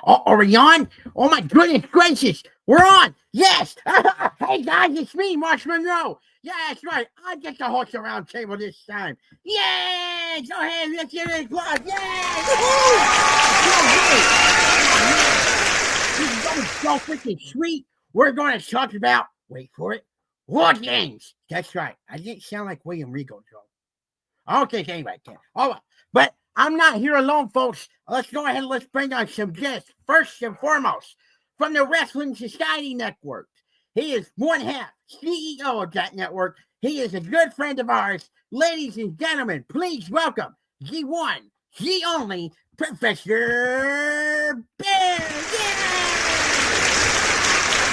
Oh, are we on? Oh my goodness gracious, we're on. Yes. Hey guys, it's me, Mark Monroe. Yeah, that's right. I get to host a round table this time. Yay! Go ahead, let's get it applause. Yay! Woo-hoo! This is going so freaking sweet. We're going to talk about, wait for it, war games. That's right. I didn't sound like William Regal, Joe. I don't think anybody can. All right. But I'm not here alone, folks. Let's go ahead and let's bring on some guests. First and foremost, from the Wrestling Society Network. He is one half CEO of that network. He is a good friend of ours. Ladies and gentlemen, please welcome the one, the only, Professor Bear.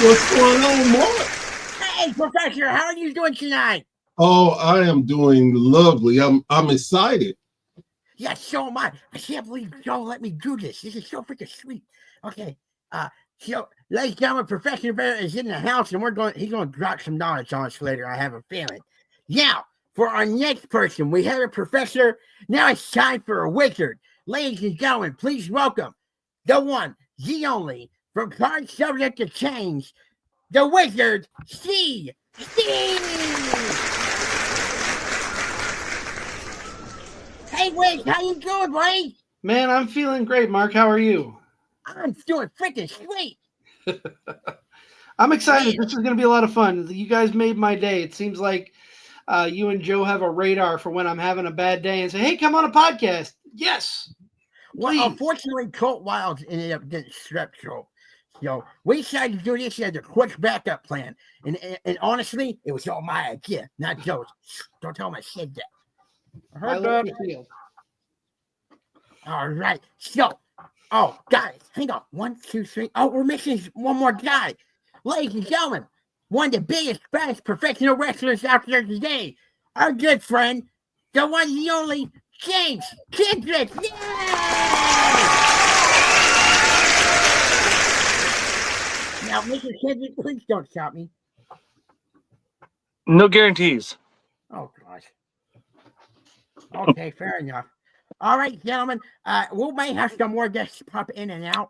What's going on, Mark? Hey, Professor, how are you doing tonight? Oh, I am doing lovely. I'm excited. Yeah, so am I. I can't believe y'all let me do this. This is so freaking sweet. Okay. So, ladies and gentlemen, Professor Bear is in the house, and he's gonna drop some knowledge on us later. I have a feeling. Now, for our next person, we have a professor. Now it's time for a wizard. Ladies and gentlemen, please welcome the one, the only, from Card Subject to Change, the wizard, Steve. Hey, Wiz, how you doing, buddy? Man, I'm feeling great, Mark. How are you? I'm doing freaking sweet. I'm excited. This is going to be a lot of fun. You guys made my day. It seems like you and Joe have a radar for when I'm having a bad day and say, hey, come on a podcast. Yes. Well, unfortunately, Colt Wilds ended up getting strep throat. So we decided to do this as a quick backup plan. And honestly, it was all my idea, not Joe's. Don't tell him I said that. I heard that. All right. So, guys, hang on. 1, 2, 3. Oh, we're missing one more guy. Ladies and gentlemen, one of the biggest, best professional wrestlers out there today. Our good friend, the one, the only, James Kendrick. Yay! Now, Mr. Kendrick, please don't stop me. No guarantees. Oh, gosh. Okay, fair enough. All right, gentlemen, we may have some more guests pop in and out,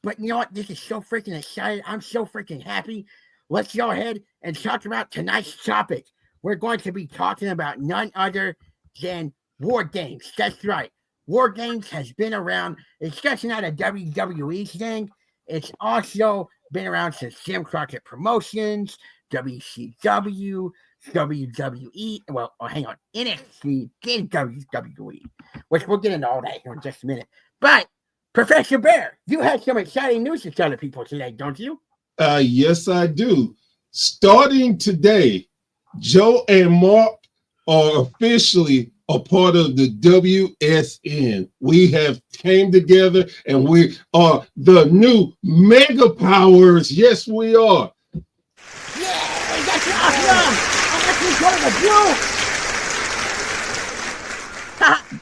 but you know what? This is so freaking exciting. I'm so freaking happy. Let's go ahead and talk about tonight's topic. We're going to be talking about none other than war games. That's right. War games has been around. It's just not a WWE thing. It's also been around since Jim Crockett Promotions, WCW, WWE, well, hang on, NXT, then WWE, which we'll get into all that here in just a minute. But, Professor Bear, you have some exciting news to tell the people today, don't you? Yes, I do. Starting today, Joe and Mark are officially a part of the WSN. We have came together and we are the new mega powers. Yes, we are. Yeah, that's awesome!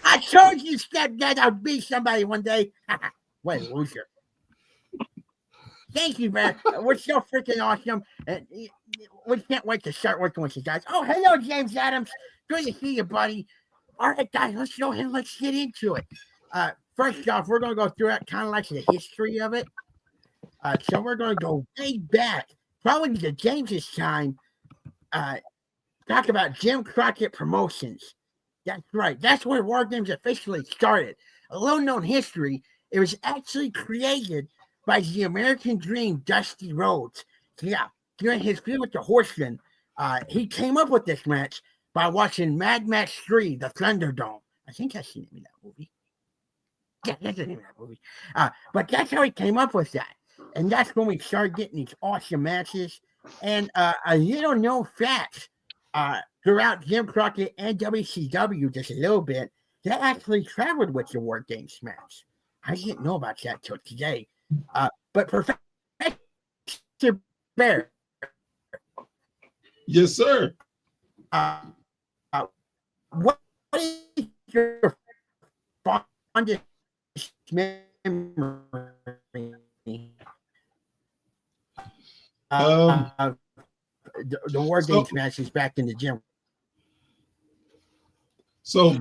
I told you, stepdad, I'd be somebody one day. What a loser. Thank you, man. We're so freaking awesome. And we can't wait to start working with you guys. Oh, hello, James Adams. Good to see you, buddy. All right, guys, let's go ahead and let's get into it. First off, we're going to go through it, kind of like the history of it. So we're going to go way back, probably to James's time. Talk about Jim Crockett Promotions. That's right. That's where War Games officially started. A little-known history, it was actually created by the American Dream, Dusty Rhodes. So yeah, during his feud with the Horsemen, he came up with this match by watching Mad Max 3, The Thunderdome. I think that's the name of that movie. Yeah, that's the name of that movie. But that's how he came up with that. And that's when we started getting these awesome matches. And a little known fact, throughout Jim Crockett and WCW, just a little bit, they actually traveled with the War Games match. I didn't know about that till today. But Professor Bear. Yes, sir. What is your fondest memory the War Games matches back in the gym? So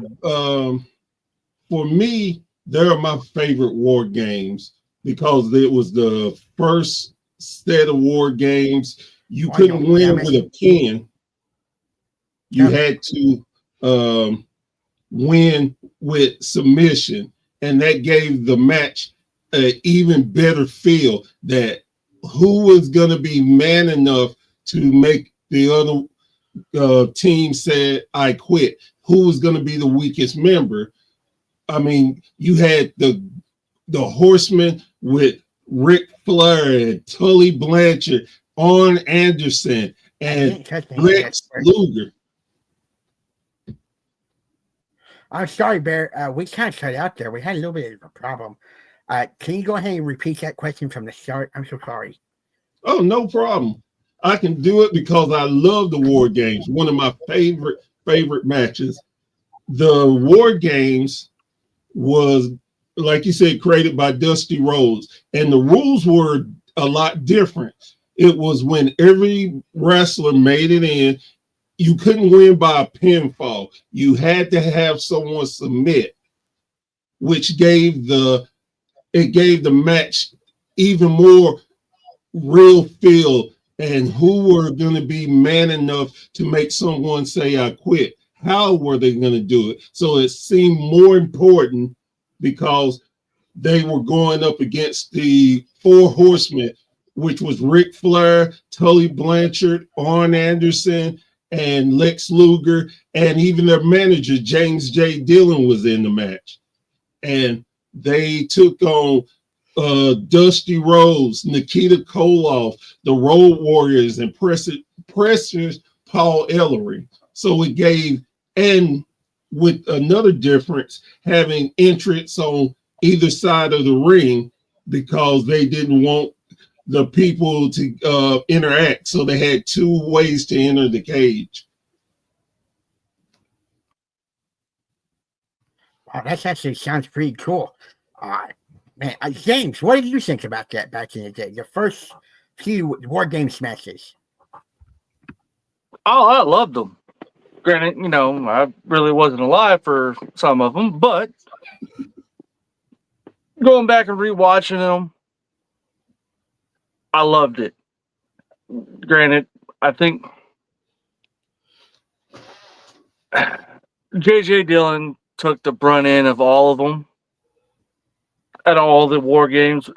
for me, they're my favorite war games. because it was the first set of war games. You Why couldn't don't win damn with it? a pin. You Damn it. had to win with submission, and that gave the match an even better feel that who was going to be man enough to make the other team said, I quit. Who was going to be the weakest member? I mean, you had the Horsemen with Ric Flair and Tully Blanchard, Arn Anderson, I and didn't touch any of that. Lex Luger. I'm sorry, Bear. We kind of cut out there. We had a little bit of a problem. Can you go ahead and repeat that question from the start? I'm so sorry. Oh, no problem. I can do it because I love the War Games. One of my favorite matches. The War Games was, like you said, created by Dusty Rhodes, and the rules were a lot different. It was when every wrestler made it in, you couldn't win by a pinfall. You had to have someone submit, which gave the match even more real feel, and who were going to be man enough to make someone say I quit. How were they going to do it? So it seemed more important because they were going up against the Four Horsemen, which was Ric Flair, Tully Blanchard, Arn Anderson, and Lex Luger, and even their manager, James J. Dillon, was in the match. And they took on Dusty Rhodes, Nikita Koloff, the Road Warriors, and Precious Paul Ellery. So it gave, and with another difference, having entrance on either side of the ring because they didn't want the people to interact. So they had two ways to enter the cage. Wow, that actually sounds pretty cool. Man, James, what did you think about that back in the day? The first few War Games matches. Oh, I loved them. Granted, I really wasn't alive for some of them, but going back and rewatching them, I loved it. Granted, I think JJ Dillon took the brunt end of all of them at all the war games,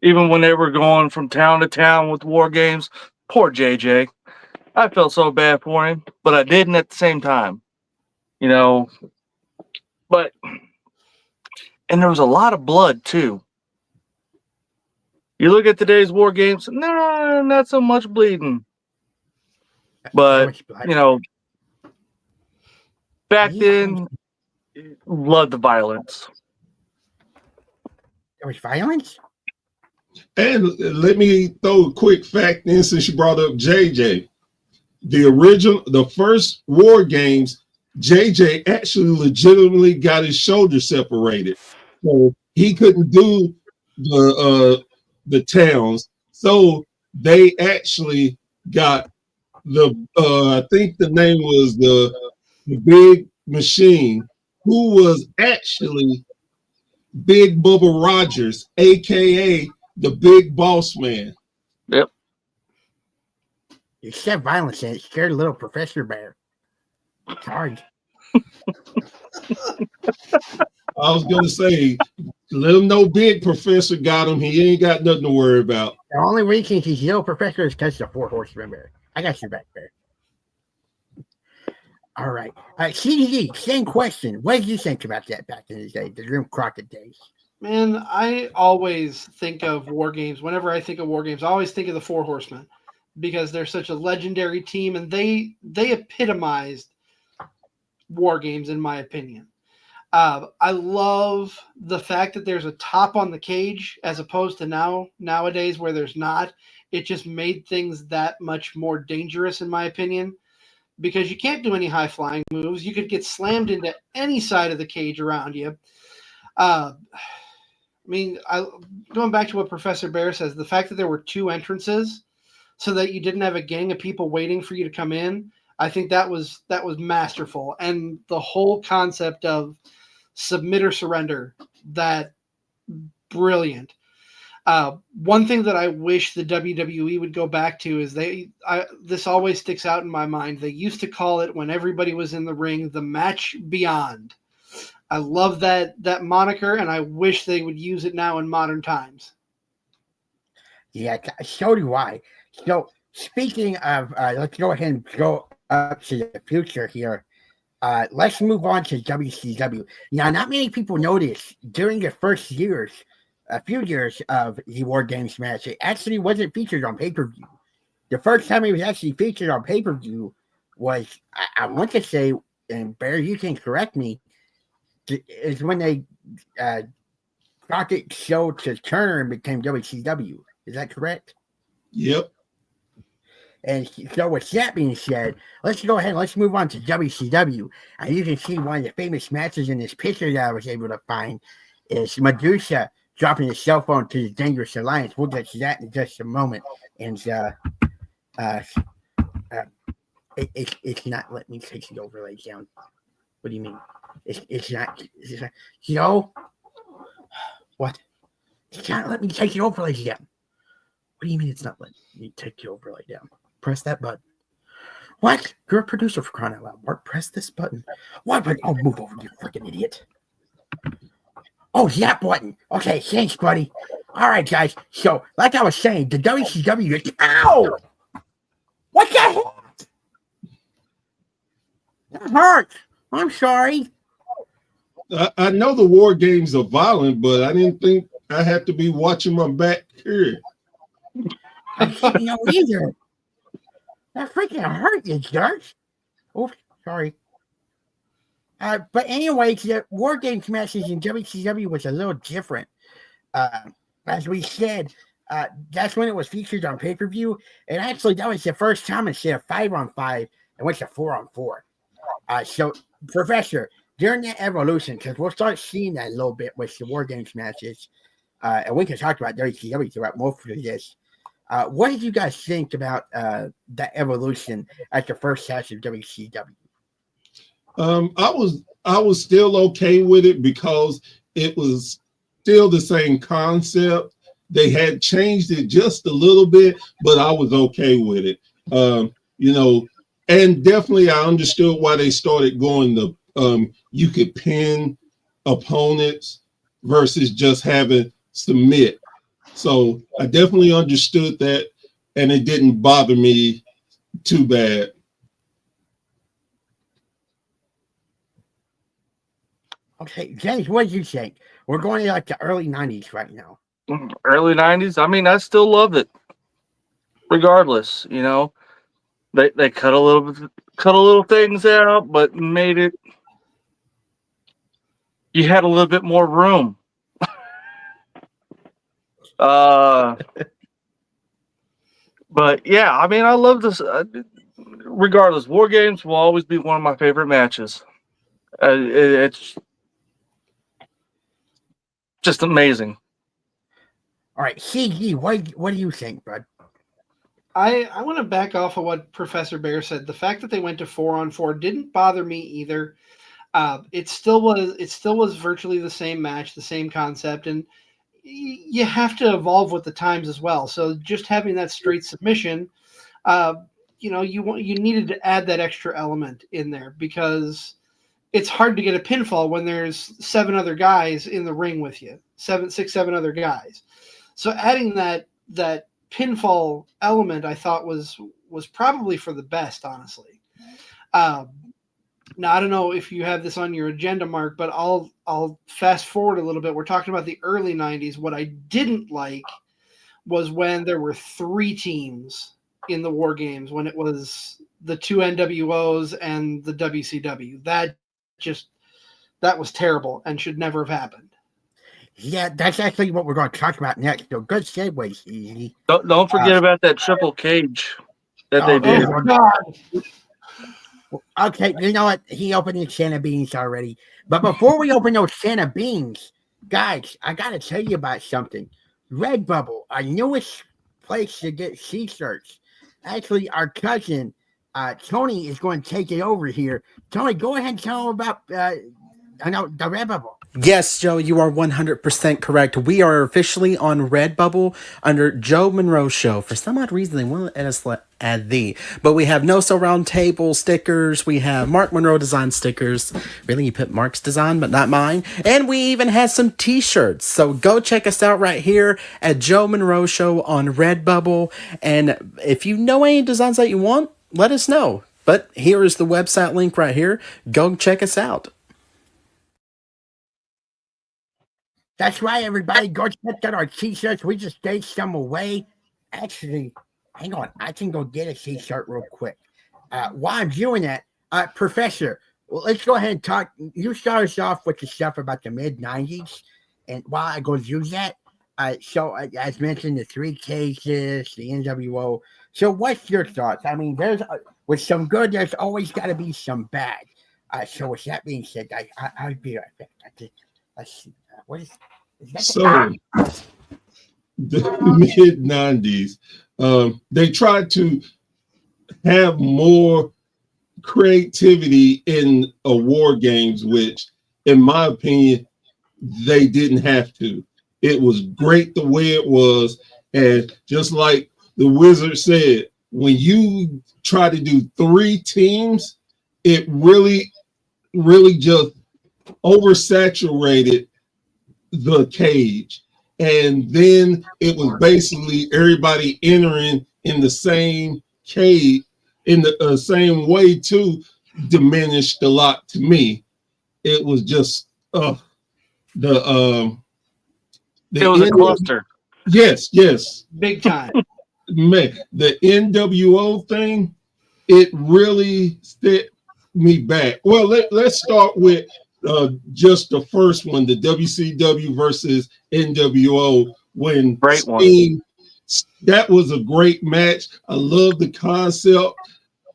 even when they were going from town to town with war games. Poor JJ. I felt so bad for him, but I didn't at the same time, you know. But, and there was a lot of blood too. You look at today's war games, no, not so much bleeding. But, back then, loved the violence. There was violence? And let me throw a quick fact in since you brought up JJ. The first War Games, JJ actually legitimately got his shoulder separated. So he couldn't do the towns. So they actually got I think the name was the Big Machine, who was actually Big Bubba Rogers, aka the Big Boss Man. Yep. You said violence and it scared little Professor Bear. It's hard. I was gonna say, let him know Big Professor got him. He ain't got nothing to worry about. The only reason he's little Professor is because the Four Horsemen Bear. I got your back, Bear. All right. CDD, same question. What did you think about that back in the day, the Jim Crockett days? Man, I always think of war games. Whenever I think of war games, I always think of the Four Horsemen because they're such a legendary team, and they epitomized war games, in my opinion. I love the fact that there's a top on the cage as opposed to nowadays where there's not. It just made things that much more dangerous, in my opinion, because you can't do any high flying moves. You could get slammed into any side of the cage around you. Going back to what Professor Bear says, the fact that there were two entrances so that you didn't have a gang of people waiting for you to come in, I think that was masterful. And the whole concept of submit or surrender, that brilliant. One thing that I wish the WWE would go back to is this always sticks out in my mind. They used to call it, when everybody was in the ring, the match beyond. I love that moniker, and I wish they would use it now in modern times. Yeah, so do I. So speaking of, let's go ahead and go up to the future here. Let's move on to WCW. Now, not many people know this. During the first a few years of the War Games match, it actually wasn't featured on pay-per-view. The first time it was actually featured on pay-per-view was, I want to say, and Barry, you can correct me, is when they got it showed to Turner and became WCW. Is that correct? Yep. And so with that being said, let's go ahead and let's move on to WCW. And you can see one of the famous matches in this picture that I was able to find is Medusa dropping his cell phone to the Dangerous Alliance. We'll get to that in just a moment. And it's not letting me take the overlay down. What do you mean? It's not. Yo? What? It's not letting me take the overlay down. What do you mean it's not letting me take the overlay down? Press that button. What? You're a producer, for crying out loud. Mark, press this button. What button? Oh, move over, you freaking idiot. Oh, that button. Okay, thanks, buddy. All right, guys. So, like I was saying, the WCW. Ow! What the heck? That hurts. I'm sorry. I know the War Games are violent, but I didn't think I had to be watching my back here. I didn't know either. That freaking hurt, you jerks. Oh, sorry. But anyways, the War Games matches in WCW was a little different. As we said, that's when it was featured on pay-per-view. And actually, that was the first time instead of 5-on-5, it went to 4-on-4. So, Professor, during that evolution, because we'll start seeing that a little bit with the War Games matches, and we can talk about WCW throughout most of this. What did you guys think about that evolution at the first match of WCW? I was still okay with it because it was still the same concept. They had changed it just a little bit, but I was okay with it. And definitely I understood why they started going the you could pin opponents versus just having submit. So I definitely understood that, and it didn't bother me too bad. Okay, James, what did you think? We're going to like the early 90s right now. Early 90s? I mean, I still loved it. Regardless, they cut a little things out, but made it. You had a little bit more room. But yeah, I mean, I love this. Regardless, War Games will always be one of my favorite matches. It's just amazing. All right, CG, what do you think, bud? I want to back off of what Professor Bear said. The fact that they went to 4-on-4 didn't bother me either. It still was virtually the same match, the same concept, and you have to evolve with the times as well. So just having that straight submission, you needed to add that extra element in there because it's hard to get a pinfall when there's 7 other guys in the ring with you, 7 other guys. So adding that pinfall element, I thought was probably for the best, honestly. Now I don't know if you have this on your agenda, Mark, but I'll fast forward a little bit. We're talking about the early 90s. What I didn't like was when there were 3 teams in the War Games, when it was the 2 NWOs and the WCW. That was terrible and should never have happened. Yeah, that's actually what we're going to talk about next. So good segue, Easy. Don't forget about that triple cage that they did. Oh, God. Okay, you know what? He opened the can of beans already. But before we open those can of beans, guys, I got to tell you about something. Redbubble, our newest place to get t-shirts. Actually, our cousin, Tony, is going to take it over here. Tony, go ahead and tell him about the Redbubble. Yes, Joe, you are 100% correct. We are officially on Redbubble under Joe Monroe Show. For some odd reason, they won't let us add the. But we have No So Round Table stickers. We have Mark Monroe design stickers. Really, you put Mark's design, but not mine. And we even have some t-shirts. So go check us out right here at Joe Monroe Show on Redbubble. And if you know any designs that you want, let us know. But here is the website link right here. Go check us out. That's right, everybody. Go check out our t-shirts. We just gave some away. Actually, hang on. I can go get a t-shirt real quick. While I'm doing that, Professor, well, let's go ahead and talk. You start us off with the stuff about the mid-'90s. And while I go use that, as mentioned, the 3 cases, the NWO. So what's your thoughts? I mean, there's with some good, there's always got to be some bad. So with that being said, I'll be right back. Let's see. What is that? So the mid-'90s, they tried to have more creativity in war games, which, in my opinion, they didn't have to. It was great the way it was, and just like the Wizard said, when you try to do 3 teams, it really just oversaturated the cage, and then it was basically everybody entering in the same cage in the same way too. Diminished a lot to me. It was just it was a cluster. Yes, Big time. Man, the NWO thing, it really set me back. Well, let's start with just the first one, the WCW versus NWO, when Sting, that was a great match. I love the concept.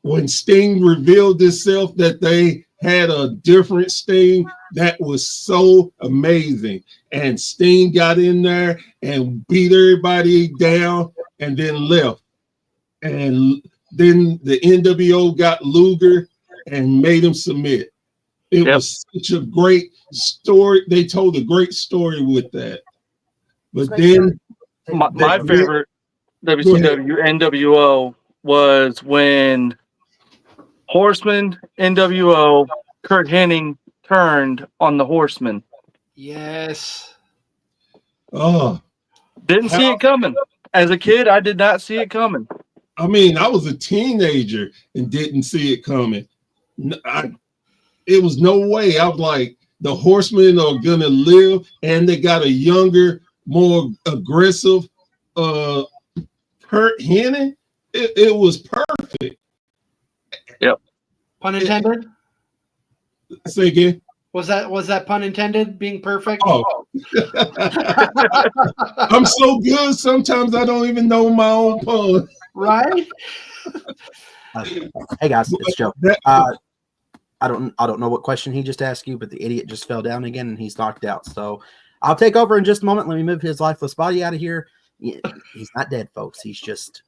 When Sting revealed himself that they had a different Sting, that was so amazing. And Sting got in there and beat everybody down and then left. And then the NWO got Luger and made him submit. It was such a great story. They told a great story with that. But then my favorite WCW NWO was when Horseman NWO Kurt Hennig turned on the Horseman. Yes. Oh, didn't see it coming. As a kid, I did not see it coming. I mean, I was a teenager and didn't see it coming. It was no way. I was like, the Horsemen are gonna live, and they got a younger, more aggressive Kurt Hennig. It was perfect. Yep. Pun intended? Say again. Was that pun intended? Being perfect? Oh. I'm so good. Sometimes I don't even know my own pun. Right? Hey guys, it's Joe. I don't know what question he just asked you, but the idiot just fell down again and he's knocked out. So I'll take over in just a moment. Let me move his lifeless body out of here. He's not dead, folks. He's just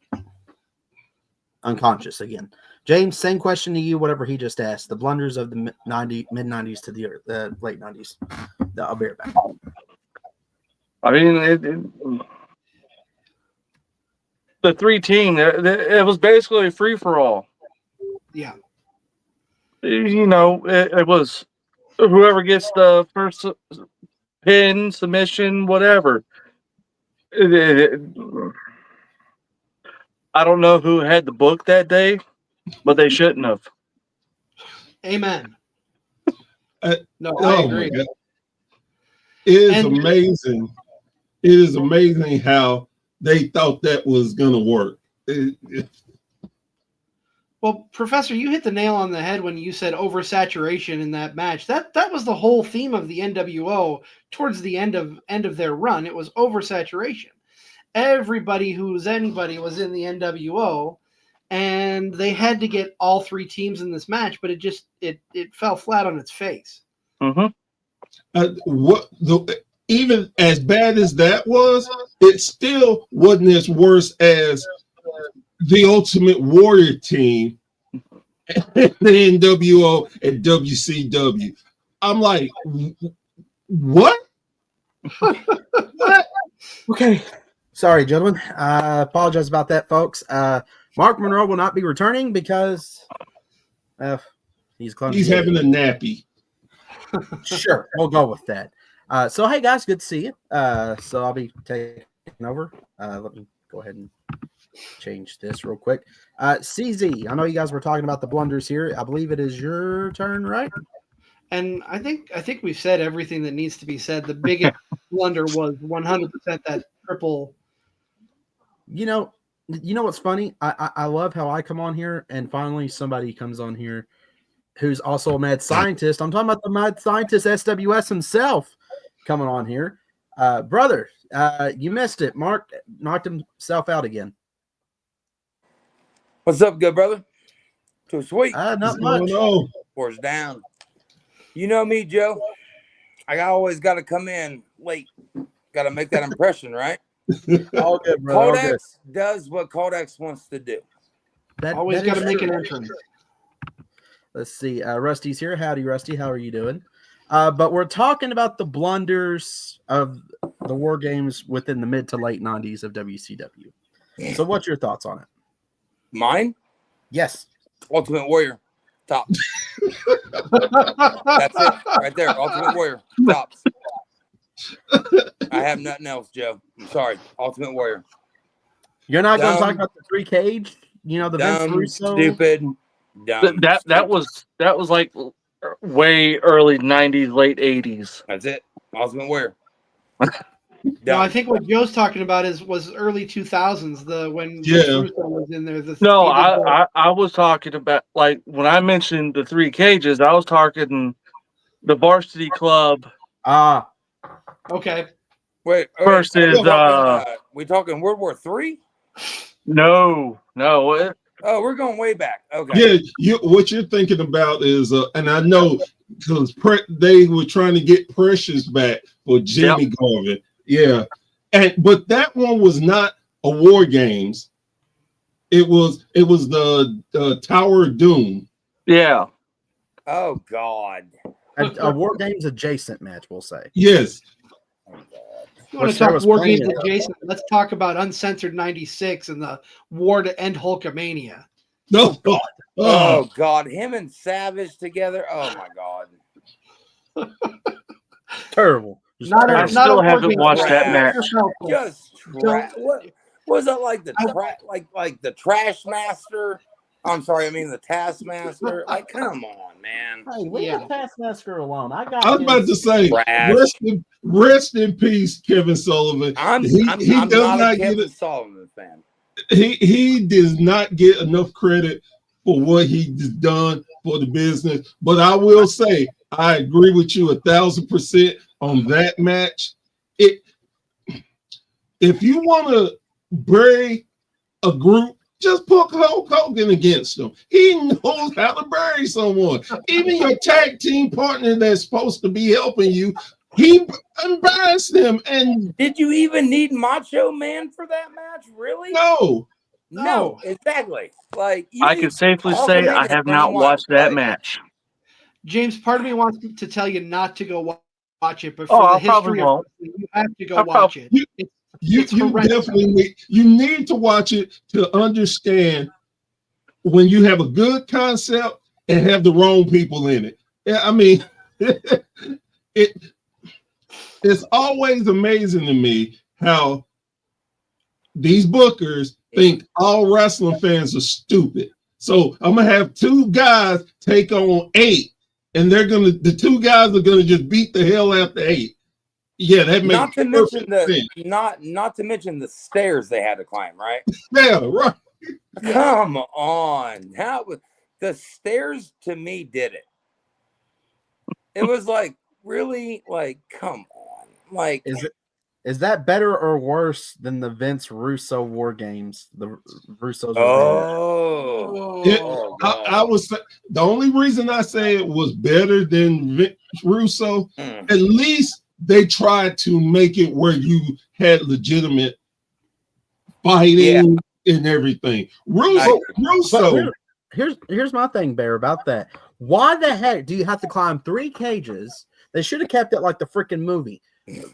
unconscious again. James, same question to you, whatever he just asked. The blunders of the mid-'90s to the late 90s. I'll be right back. I mean, the 3 team, it was basically a free-for-all. Yeah. You know, it was whoever gets the first pin, submission, whatever. I don't know who had the book that day, but they shouldn't have. Amen. I agree. It is amazing. It is amazing how they thought that was going to work. Well, Professor, you hit the nail on the head when you said oversaturation in that match. That was the whole theme of the NWO towards the end of their run. It was oversaturation. Everybody anybody was in the NWO, and they had to get all 3 teams in this match, but it fell flat on its face. Mm-hmm. Even as bad as that was, it still wasn't as worse as the Ultimate Warrior team, the NWO and WCW. I'm like, What? What? Okay. Sorry, gentlemen. Apologize about that, folks. Mark Monroe will not be returning because he's clumsy. He's having a nappy. Sure, we'll go with that. So, hey, guys, good to see you. So I'll be taking over. Let me go ahead and change this real quick. CZ, I know you guys were talking about the blunders here. I believe it is your turn, right? And I think we've said everything that needs to be said. The biggest blunder was 100% that triple. You know what's funny? I love how I come on here and finally somebody comes on here who's also a mad scientist. I'm talking about the mad scientist SWS himself coming on here. Brother, you missed it. Mark knocked himself out again. What's up, good brother? Too sweet. Not What's much. going on? Force down. You know me, Joe. I always got to come in late. Got to make that impression, right? All good, bro. All good. Codex does what Codex wants to do. Always that got to is make true. an entrance. Let's see. Rusty's here. Howdy, Rusty. How are you doing? But we're talking about the blunders of the war games within the mid to late 90s of WCW. So what's your thoughts on it? Mine? Yes. Ultimate Warrior. Tops. That's it. Right there. Ultimate Warrior. Tops. I have nothing else, Joe. I'm sorry. Ultimate Warrior. You're not going to Dumb. talk about the 3 cage? You know, the Vince Dumb, Russo? stupid, dumb. That stupid. was like way early 90s, late 80s. That's it. Ultimate Warrior. No, I Dumb. think what Joe's talking about was early 2000s, when Yeah. Vince Russo was in there. No, I was talking about, like, when I mentioned the 3 cages, I was talking the Varsity Club Okay. Wait, versus we talking World War III? no. Oh, we're going way back. Okay. Yeah, what you're thinking about is, and I know because they were trying to get Precious back for Jimmy Garvin. Yeah, but that one was not a War Games. It was the Tower of Doom. Yeah. Oh God. A War Games adjacent match, we'll say. Yes. Oh God. You want to talk War Games adjacent? Let's talk about Uncensored 96 and the war to end Hulkamania. No. Oh God. Him and Savage together. Oh my God. Terrible. I still haven't watched that match. Just what was that like the Trash Master? I'm sorry, I mean the Taskmaster. Like, come on, man. Hey, leave the Taskmaster alone. I was about to say, rest in peace, Kevin Sullivan. I'm not a Kevin Sullivan fan. He does not get enough credit for what he's done for the business. But I will say, I agree with you 1,000% on that match. If you want to bury a group, just put Hulk Hogan against them. He knows how to bury someone. Even your tag team partner that's supposed to be helping you, he embarrassed them. And did you even need Macho Man for that match? Really? No, exactly. Like, I can safely say I have not watched that match. James, part of me wants to tell you not to go watch it, but for the history of it, you have to go watch it. You definitely need to watch it to understand when you have a good concept and have the wrong people in it. Yeah, I mean, it's always amazing to me how these bookers think all wrestling fans are stupid. So I'm gonna have 2 guys take on 8, and the 2 guys are gonna just beat the hell out the 8. Yeah, that makes not to mention not to mention the stairs they had to climb, right? Yeah, right. Come on. How the stairs to me did it. It was like, really, like, come on. Like, is that better or worse than the Vince Russo War Games? The Russo's I was the only reason I say it was better than Vince Russo, at least they tried to make it where you had legitimate fighting and everything. Russo. Here's my thing, Bear, about that. Why the heck do you have to climb 3 cages? They should have kept it like the freaking movie,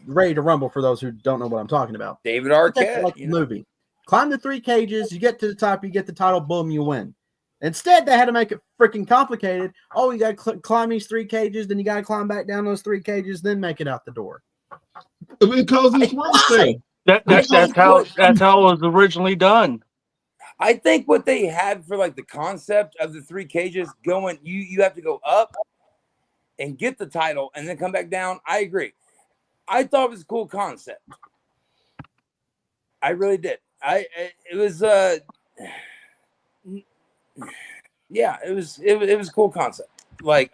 Ready to Rumble. For those who don't know what I'm talking about, David kept it Arquette, like the movie. Climb the 3 cages. You get to the top. You get the title. Boom, you win. Instead, they had to make it freaking complicated. Oh, you got to climb these 3 cages, then you got to climb back down those 3 cages, then make it out the door. Because it's wrestling. That's how it was originally done. I think what they had for like the concept of the 3 cages going, you have to go up and get the title and then come back down. I agree. I thought it was a cool concept. I really did. It was a cool concept. Like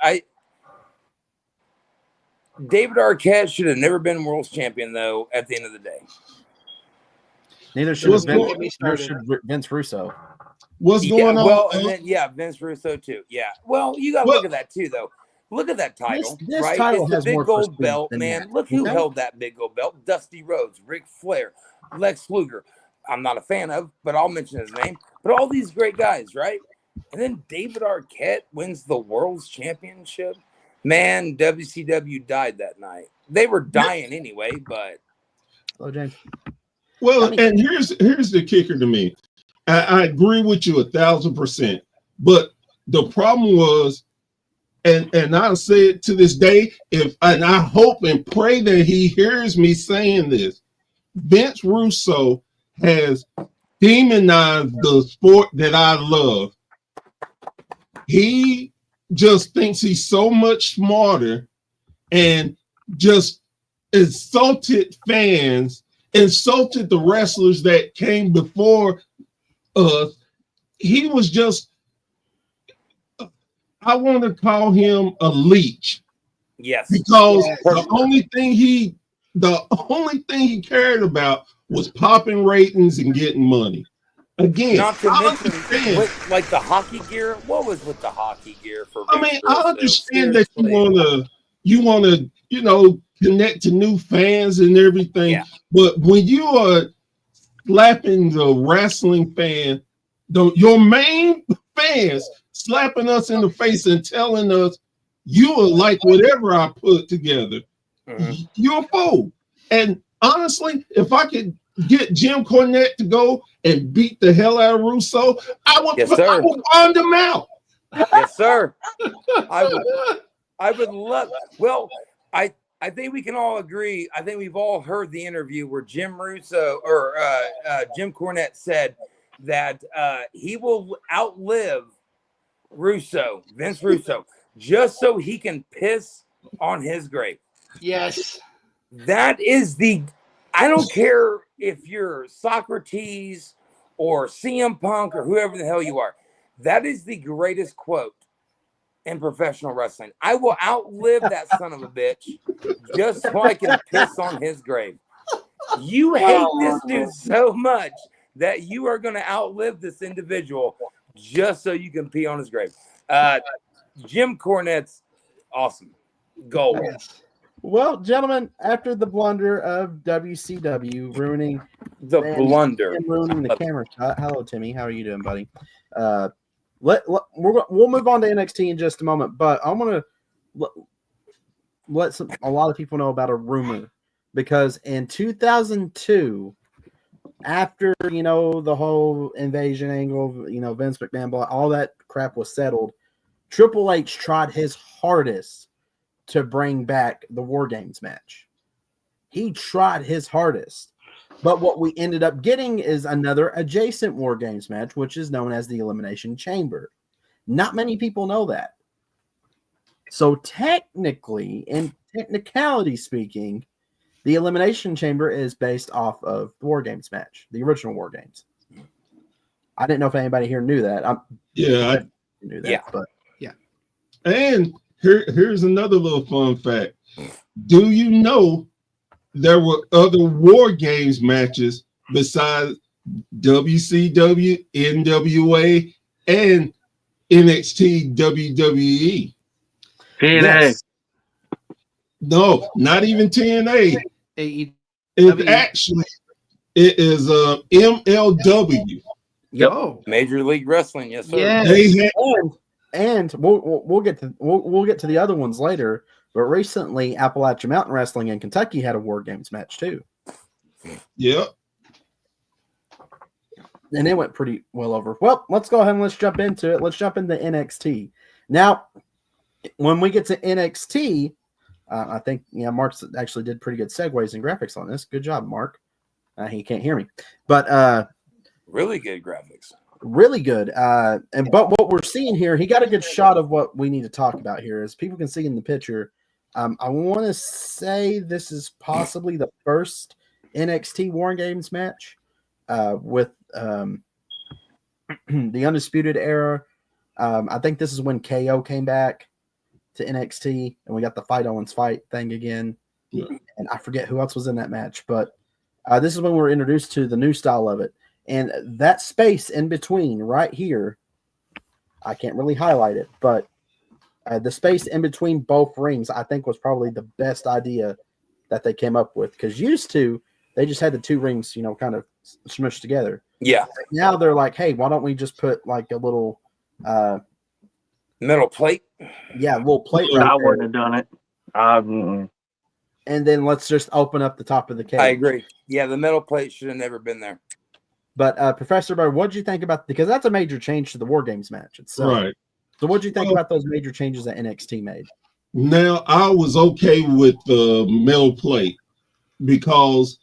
David Arquette should have never been world champion though. At the end of the day, Neither should Vince Russo. What's going on? Well, and then Vince Russo too. Yeah. Well, you got to look at that too, though. Look at that title, this right? title It's the has big more gold prestige belt, than man. that, Look who okay? held that big gold belt: Dusty Rhodes, Ric Flair, Lex Luger. I'm not a fan of, but I'll mention his name. But all these great guys, right? And then David Arquette wins the world's championship. Man, WCW died that night. They were dying anyway, but. Hello, James. Well, and here's the kicker to me. I agree with you 1,000%. But the problem was, and I'll say it to this day, and I hope and pray that he hears me saying this. Vince Russo has demonized the sport that I love. He just thinks he's so much smarter and just insulted fans, insulted the wrestlers that came before us. He was just, I want to call him a leech. Yes. Because the only thing he cared about was popping ratings and getting money. Again, not to mention like the hockey gear. What was with the hockey gear for? I mean, I understand that you wanna, connect to new fans and everything. Yeah. But when you are slapping the wrestling fan, your main fans slapping us in the face and telling us you are like whatever I put together, you're a fool. And honestly, if I could get Jim Cornette to go and beat the hell out of Russo, I would bond him out. Yes, sir. I would love. Well, I think we can all agree. I think we've all heard the interview where Jim Russo or Jim Cornette said that he will outlive Vince Russo, just so he can piss on his grave. Yes. That is I don't care if you're Socrates or CM Punk or whoever the hell you are. That is the greatest quote in professional wrestling. I will outlive that son of a bitch just so I can piss on his grave. You hate this dude so much that you are going to outlive this individual just so you can pee on his grave. Jim Cornette's awesome. Gold. Well, gentlemen, after the blunder of WCW ruining the camera shot. Hello, Timmy. How are you doing, buddy? We'll move on to NXT in just a moment, but I want to let a lot of people know about a rumor, because in 2002, after the whole invasion angle, Vince McMahon, all that crap was settled, Triple H tried his hardest to bring back the War Games match. He tried his hardest. But what we ended up getting is another adjacent War Games match, which is known as the Elimination Chamber. Not many people know that. So technically, in technicality speaking, the Elimination Chamber is based off of the War Games match, the original War Games. I didn't know if anybody here knew that. I knew that. But yeah. And here's another little fun fact. Do you know there were other War Games matches besides WCW, NWA, and NXT WWE? TNA. Yes. No, not even TNA. It is MLW. Yep. Major League Wrestling, yes, sir. Yes. and we'll get to the other ones later. But recently, Appalachian Mountain Wrestling in Kentucky had a War Games match too. Yep. And it went pretty well over. Well, let's go ahead and let's jump into it. Let's jump into NXT. Now, when we get to NXT, I think Mark actually did pretty good segues and graphics on this. Good job, Mark. He can't hear me, but really good graphics. Really good. But what we're seeing here, he got a good shot of what we need to talk about here. As people can see in the picture, I want to say this is possibly the first NXT War Games match with the Undisputed Era. I think this is when KO came back to NXT, and we got the Fight Owens Fight thing again. Yeah. And I forget who else was in that match, but this is when we were introduced to the new style of it. And that space in between right here, I can't really highlight it, but the space in between both rings, I think, was probably the best idea that they came up with. Because used to, they just had the two rings, kind of smushed together. Yeah. Now they're like, hey, why don't we just put like a little metal plate? Yeah, a little plate. I wouldn't have done it. And then let's just open up the top of the cage. I agree. Yeah, the metal plate should have never been there. But Professor Bird, what did you think about? Because that's a major change to the War Games match itself. Right. So what did you think about those major changes that NXT made? Now, I was okay with the metal plate because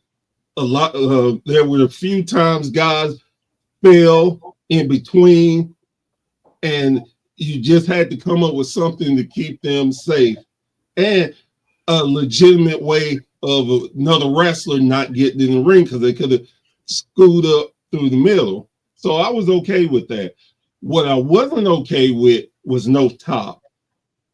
there were a few times guys fell in between, and you just had to come up with something to keep them safe and a legitimate way of another wrestler not getting in the ring because they could have screwed up through the middle. So I was okay with that. What I wasn't okay with was no top.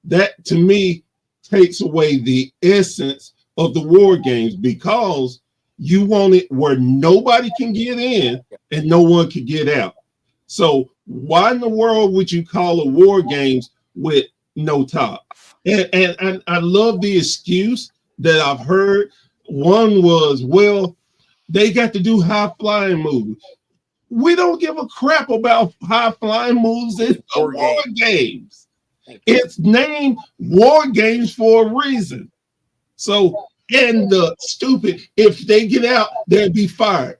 That to me takes away the essence of the War Games because you want it where nobody can get in and no one can get out. So why in the world would you call a War Games with no top? And I love the excuse that I've heard. One was, well, they got to do high flying moves. We don't give a crap about high flying moves in War Games. It's named War Games for a reason. So, and the stupid, if they get out, they'll be fired.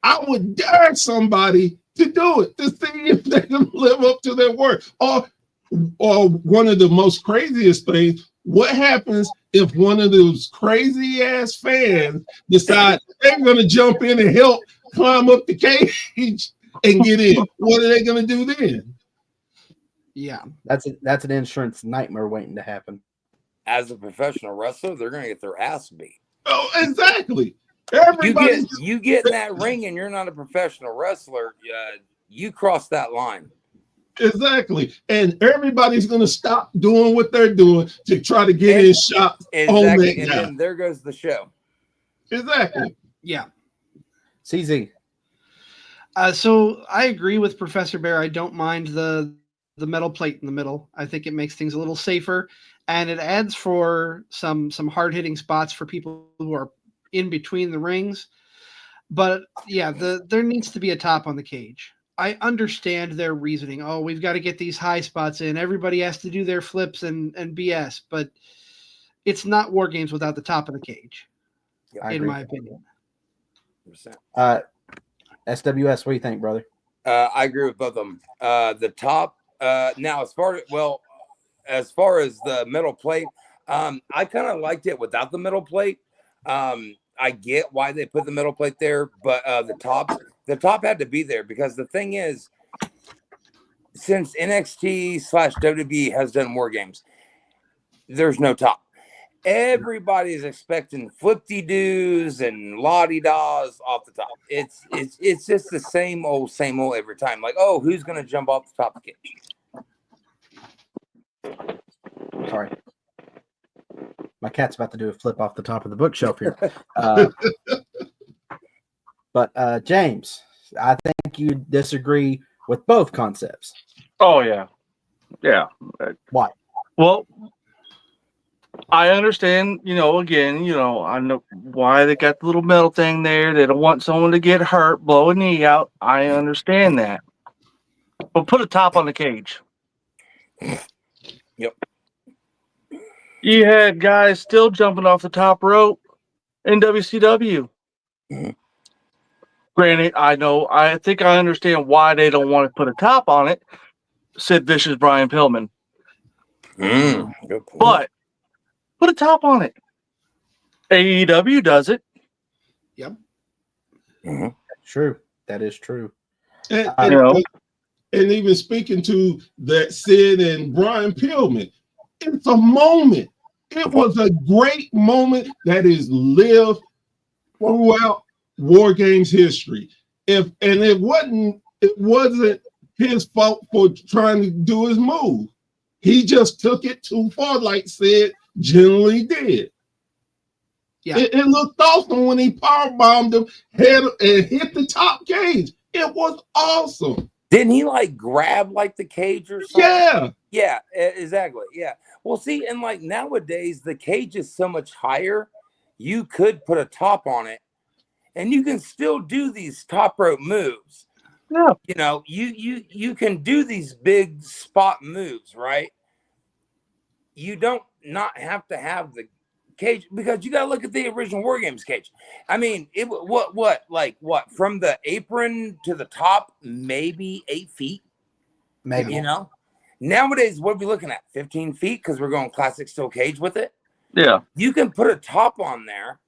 I would dare somebody to do it to see if they can live up to their word. Or one of the most craziest things, what happens if one of those crazy ass fans decide they're going to jump in and help climb up the cage and get in? What are they going to do then? Yeah, that's an insurance nightmare waiting to happen. As a professional wrestler, they're going to get their ass beat. Oh, exactly. You get in that ring and you're not a professional wrestler, you cross that line. Exactly. And everybody's going to stop doing what they're doing to try to get in shots on that guy. And then there goes the show. Exactly. Yeah. CZ. So I agree with Professor Bear. I don't mind the metal plate in the middle. I think it makes things a little safer, and it adds for some hard-hitting spots for people who are in between the rings. But yeah, there needs to be a top on the cage. I understand their reasoning. Oh, we've got to get these high spots in. Everybody has to do their flips and BS, but it's not War Games without the top of the cage, in my opinion. SWS, what do you think, brother? I agree with both of them. The top, now as far as the metal plate, I kind of liked it without the metal plate. I get why they put the metal plate there, but the top had to be there because the thing is, since NXT/WWE has done War Games, there's no top. Everybody's expecting flip-de-doos and la-di-das off the top. It's just the same old every time. Like, oh, who's gonna jump off the top of the cage? Sorry. My cat's about to do a flip off the top of the bookshelf here. But James, I think you disagree with both concepts. Oh, yeah. Yeah. Why? Well, I understand, again, I know why they got the little metal thing there. They don't want someone to get hurt, blow a knee out. I understand that. But put a top on the cage. Yep. You had guys still jumping off the top rope in WCW. Mhm. Granted, I think I understand why they don't want to put a top on it. Sid Vicious, Brian Pillman. Good point. But put a top on it. AEW does it. Yep. Mhm. True. That is true. And, Uh, You know, and even speaking to that Sid and Brian Pillman, it's a moment. It was a great moment that is lived throughout War Games history. It wasn't his fault for trying to do his move. He just took it too far, like Sid generally did. Yeah. It looked awesome when he power bombed him head and hit the top cage. It was awesome. Didn't he like grab like the cage or something? Yeah. Yeah, exactly. Yeah. Well, see, and like nowadays the cage is so much higher. You could put a top on it, and you can still do these top rope moves. yeah. You know, you can do these big spot moves, right? You don't not have to have the cage because you got to look at the original War Games cage. I mean, it what from the apron to the top, maybe 8 feet. maybe. You know, nowadays what are we looking at? 15 feet because we're going classic steel cage with it. Yeah. You can put a top on there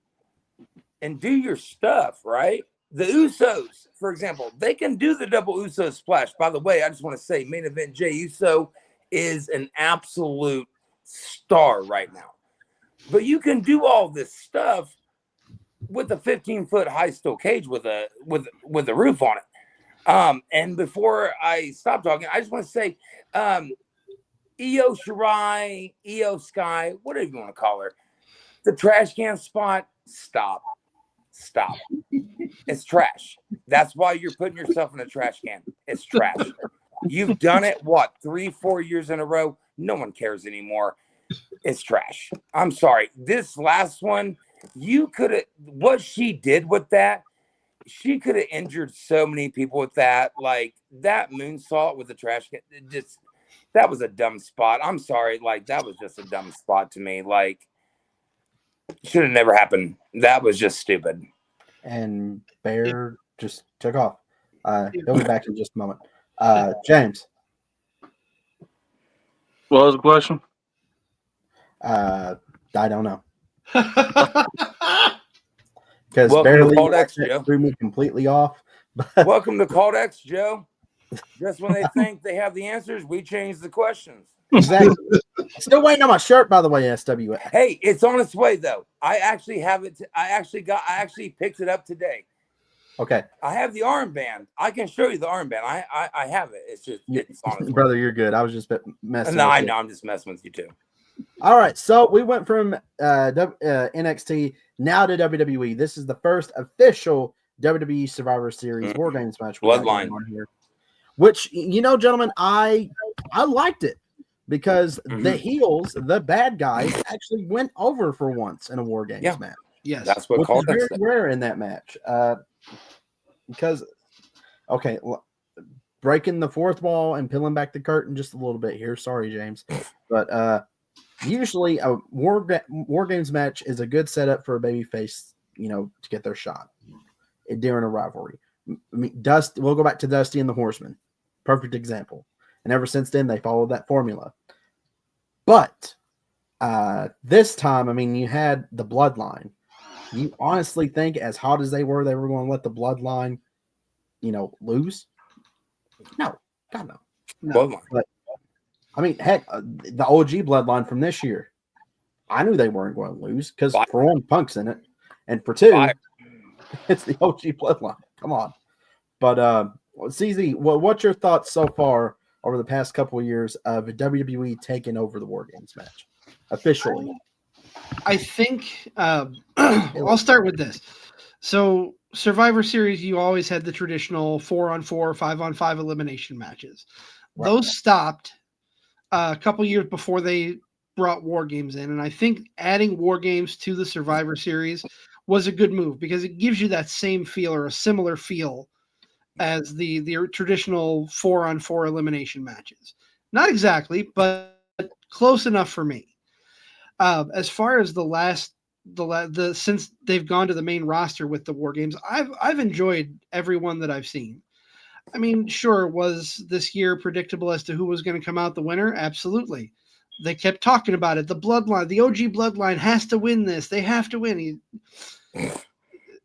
and do your stuff, right? The Usos, for example, they can do the double Uso splash. By the way, I just want to say, main event Jey Uso is an absolute star right now. But you can do all this stuff with a 15-foot high steel cage with a roof on it. And before I stop talking, I just want to say, Io Shirai, Io Sky, whatever you want to call her, the trash can spot, stop. It's trash. That's why you're putting yourself in a trash can. It's trash. You've done it, 3-4 years in a row? No one cares anymore. It's trash. I'm sorry. This last one, you could have, what she did with that, she could have injured so many people with that. Like that moonsault with the trash can, that was a dumb spot. I'm sorry. Like that was just a dumb spot to me. Like, should have never happened. That was just stupid. And Bear just took off. He'll be back in just a moment. James. What was the question? I don't know. Because Welcome barely to Called X, Joe. threw me completely off. Welcome to Called X, Joe. Just when they think they have the answers, we change the questions. Exactly. Still waiting on my shirt, by the way, SWA. Hey, it's on its way though. I actually have it. I actually picked it up today. Okay. I have the armband. I can show you the armband. I have it. It's just it's on its way. Brother, you're good. I was just messing No, with I you. know. I'm just messing with you too. All right, so we went from NXT now to WWE. This is the first official WWE Survivor Series War Games match. Bloodline on here, which gentlemen, I liked it because the heels, the bad guys, actually went over for once in a War Games match. Yes, that's what called very rare in that match. Because breaking the fourth wall and peeling back the curtain just a little bit here. Sorry, James, but usually a War Games match is a good setup for a babyface, to get their shot during a rivalry. I mean, we'll go back to Dusty and the Horsemen. Perfect example. And ever since then, they followed that formula. But this time, I mean, you had the Bloodline. You honestly think, as hot as they were going to let the Bloodline, lose? No. God, no. Bloodline. But, I mean, heck, the OG Bloodline from this year, I knew they weren't going to lose because, for one, Punk's in it. And for two, it's the OG Bloodline. Come on. But, CZ, what's your thoughts so far over the past couple of years of WWE taking over the War Games match officially? I think I'll start with this. So Survivor Series, you always had the traditional 4-on-4, 5-on-5 elimination matches. Right. Those stopped a couple years before they brought War Games in. And I think adding War Games to the Survivor Series was a good move because it gives you that same feel or a similar feel as the traditional 4-on-4 elimination matches. Not exactly, but close enough for me. As far as the since they've gone to the main roster with the War Games, I've enjoyed everyone that I've seen. I mean, sure, was this year predictable as to who was going to come out the winner? Absolutely. They kept talking about it. The bloodline, the OG bloodline has to win this. They have to win.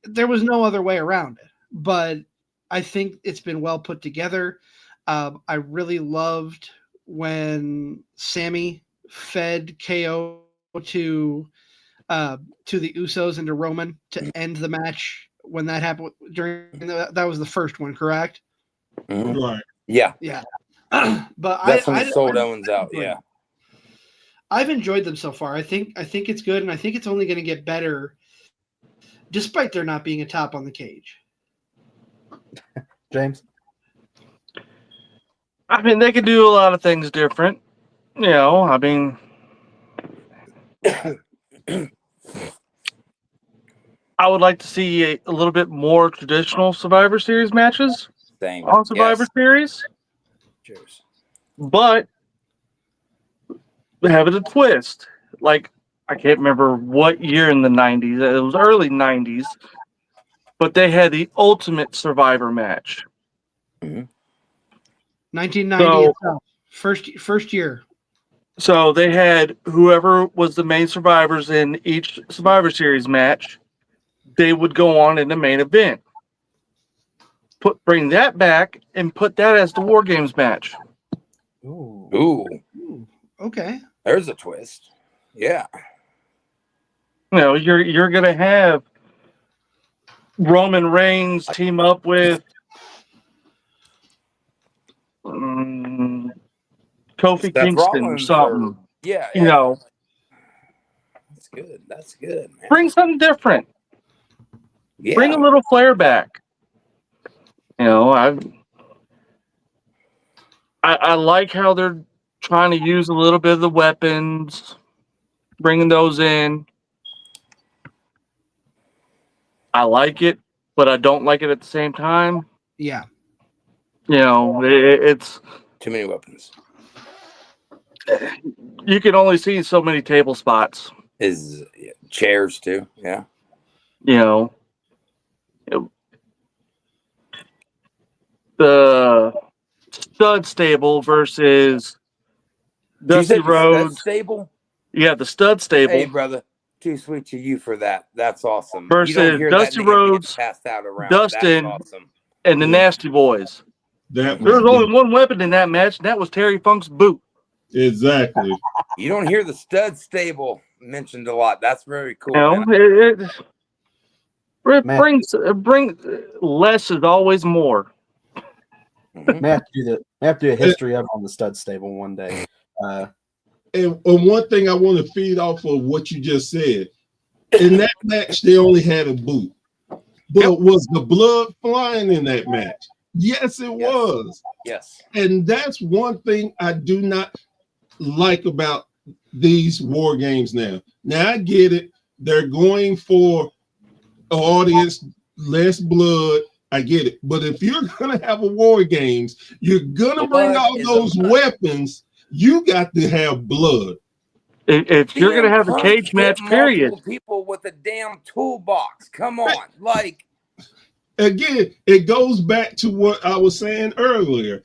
There was no other way around it. But I think it's been well put together. I really loved when Sammy fed KO to the Usos and to Roman to end the match when that happened that was the first one, correct? Mhm. Right. Yeah, Yeah. But that's when he sold Owens out. Yeah. I've enjoyed them so far. I think it's good, and I think it's only going to get better, despite there not being a top on the cage. James? I mean, they could do a lot of things different. You know, I mean, I would like to see a little bit more traditional Survivor Series matches Same. on Survivor Yes. Series, Cheers. but have it a twist. Like, I can't remember what year in the 90s. It was early 90s, but they had the ultimate Survivor match. 1990 So, itself, first year. so they had whoever was the main survivors in each Survivor Series match, they would go on in the main event. Bring that back and put that as the War Games match. Ooh. Ooh, Okay. there's a twist. Yeah. You know, you're gonna have Roman Reigns team up with Kofi Seth Kingston or Rollins or something. yeah, You yeah. know, That's good. That's good, man. bring something different. Bring Yeah. a little flair back. You know, I like how they're trying to use a little bit of the weapons, bringing those in. I like it, but I don't like it at the same time. Yeah. You know, it's Too many weapons. you can only see so many table spots. Is chairs too. Yeah. You know, the stud stable versus Did you Dusty say the stud Rhodes. stable? Yeah, the stud stable Hey, brother. Too sweet to you for that. That's awesome. You don't versus hear that Dusty name being Rhodes, passed out around. That's Dustin, awesome. and the Yeah. Nasty Boys. That There was was only one weapon in that match, and that was Terry Funk's boot. exactly. You don't hear the stud stable mentioned a lot. That's very cool, You know, man. it Man. brings less is always more. Mhm. May have to do a history of on the stud stable one day. And one thing I want to feed off of what you just said. In that match, they only had a boot. But was the blood flying in that match? Yes, it was. Yes. And that's one thing I do not like about these war games now. Now I get it. They're going for an audience, less blood. I get it. But if you're gonna have a war games, you're gonna bring Blood all is those a must. weapons. You got to have blood. If you're gonna CM have a Punk cage hit match, period. multiple people with a damn toolbox. Come on. Like, Again, it goes back to what I was saying earlier.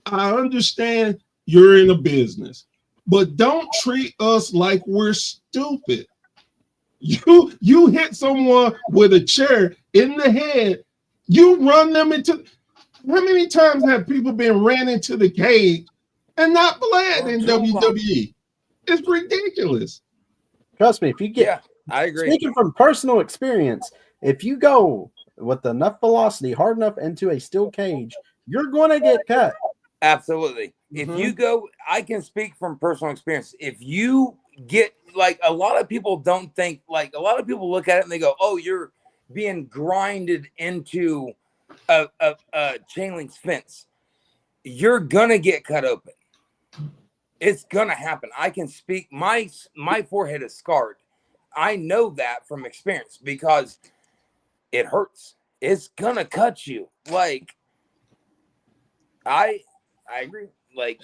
I understand you're in a business, but don't treat us like we're stupid. You hit someone with a chair in the head, you run them into. How many times have people been ran into the cage and not bled in WWE? It's ridiculous. Trust me, if you get yeah, I agree. speaking from personal experience, if you go with enough velocity hard enough into a steel cage, you're going to get cut. Absolutely. If you go, I can speak from personal experience. If you get, like, a lot of people don't think, like, a lot of people look at it and they go, oh, you're being grinded into a chain link fence. You're going to get cut open. It's going to happen. I can speak. My forehead is scarred. I know that from experience because it hurts. It's going to cut you. Like, I agree. Like,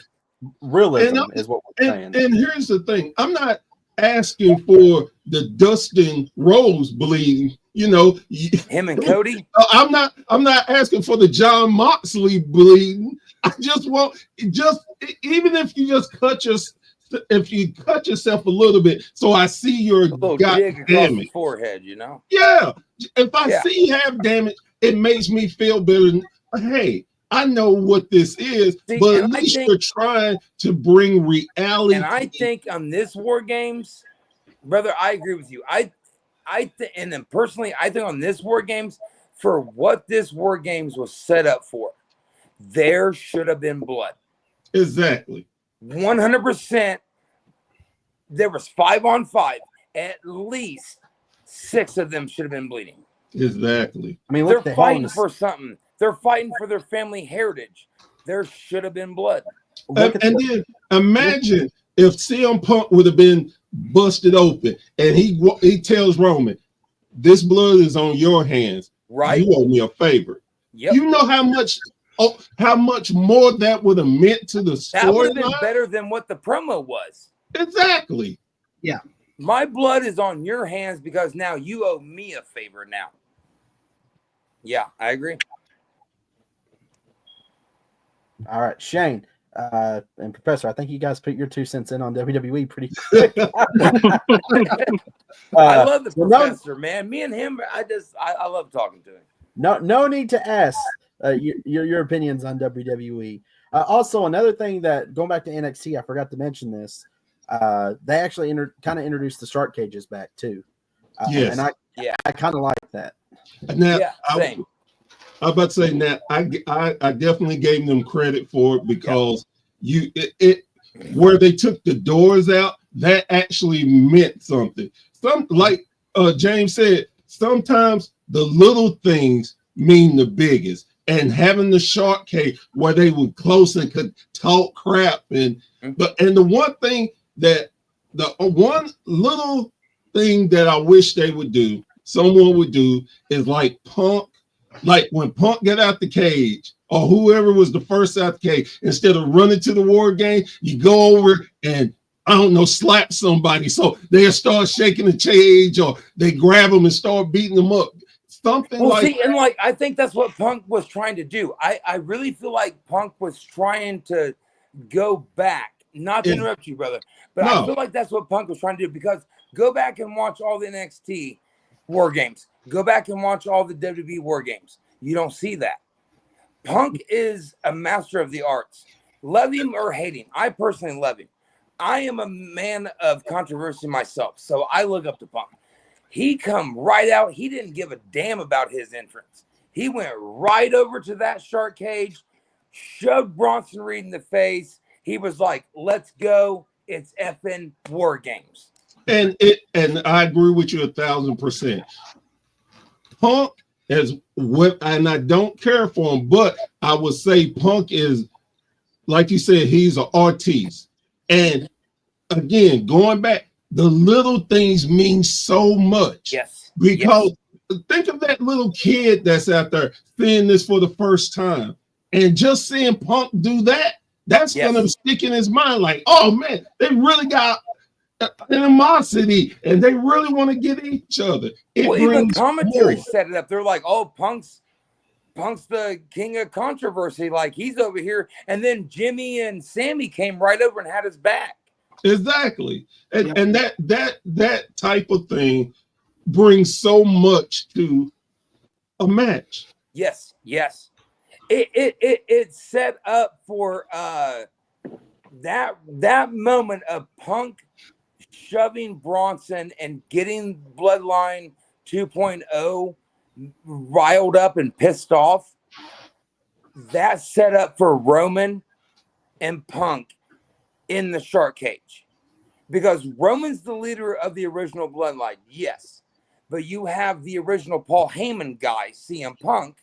Realism And, is what we're saying. and here's the thing: I'm not asking for the Dustin Rose bleeding. You know, Him and Cody. I'm not asking for the John Moxley bleeding. I just want even if you just cut yourself a little bit, so I see your A little god dig across damn the it. forehead, you know. Yeah, if I Yeah. see half damage, it makes me feel better. Hey, I know what this is, See, but at and I least think- you're trying to bring reality. And I think on this War Games, brother, I agree with you. And then personally, I think on this War Games, for what this War Games was set up for, there should have been blood. Exactly. 100%. There was 5-on-5. At least 6 of them should have been bleeding. Exactly. I mean, They're look, the fighting for something. They're fighting for their family heritage. There should have been blood. And then imagine if CM Punk would have been busted open and he tells Roman, "This blood is on your hands. Right? You owe me a favor." Yep. You know how much more that would have meant to the That would have been storyline? better than what the promo was. Exactly. Yeah. My blood is on your hands because now you owe me a favor now. Yeah, I agree. All right, Shane and Professor, I think you guys put your 2 cents in on WWE pretty quick. I love the professor, man. Me and him, I love talking to him. No need to ask your opinions on WWE. Also, another thing that going back to NXT, I forgot to mention this. They actually kind of introduced the shark cages back too. Yes. And I kind of like that. Now, Yeah, same. I was about to say that I definitely gave them credit for it because where they took the doors out, that actually meant something. Like James said, sometimes the little things mean the biggest. And having the shark cage where they were close and could talk crap the one thing that the one little thing that I wish they would do, someone would do, is like Punk. Like when Punk got out the cage, or whoever was the first out the cage, instead of running to the war game, you go over and I don't know, slap somebody. So they start shaking the cage, or they grab them and start beating them up. Something I think that's what Punk was trying to do. I really feel like Punk was trying to go back. Not to interrupt you, brother, but I feel like that's what Punk was trying to do, because go back and watch all the NXT War Games. Go back and watch all the WWE War Games. You don't see that. Punk is a master of the arts. Love him or hate him. I personally love him. I am a man of controversy myself, so I look up to Punk. He come right out. He didn't give a damn about his entrance. He went right over to that shark cage, shoved Bronson Reed in the face. He was like, "Let's go. It's effing War Games." And I agree with you 1,000%. Punk is and I don't care for him, but I would say Punk is, like you said, he's an artiste. And again, going back, the little things mean so much. Yes. Because think of that little kid that's out there seeing this for the first time, and just seeing Punk do that, that's gonna stick in his mind. Like, oh man, they really got animosity, and they really want to get each other. Even commentary set it up. They're like, "Oh, Punk's the king of controversy. Like, he's over here." And then Jimmy and Sammy came right over and had his back. Exactly, and that type of thing brings so much to a match. Yes. It set up for that moment of Punk shoving Bronson and getting Bloodline 2.0 riled up and pissed off. That set up for Roman and Punk in the shark cage, because Roman's the leader of the original Bloodline, yes, but you have the original Paul Heyman guy, CM Punk,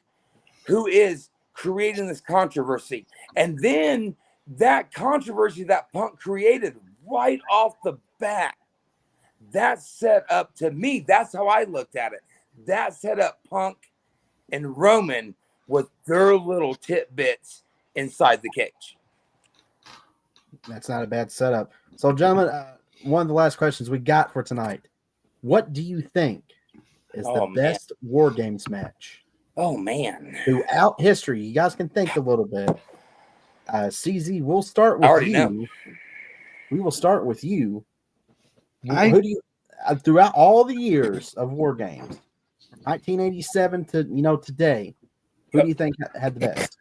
who is creating this controversy. And then that controversy that Punk created right off the bat, that set up, to me, that's how I looked at it. That set up Punk and Roman with their little tidbits inside the cage. That's not a bad setup. So, gentlemen, one of the last questions we got for tonight. What do you think is the best War Games match? Oh, man. Throughout history, you guys can think a little bit. CZ, we'll start I with already you. know. We will start with you. Who do you, throughout all the years of War Games, 1987 to today, who do you think had the best?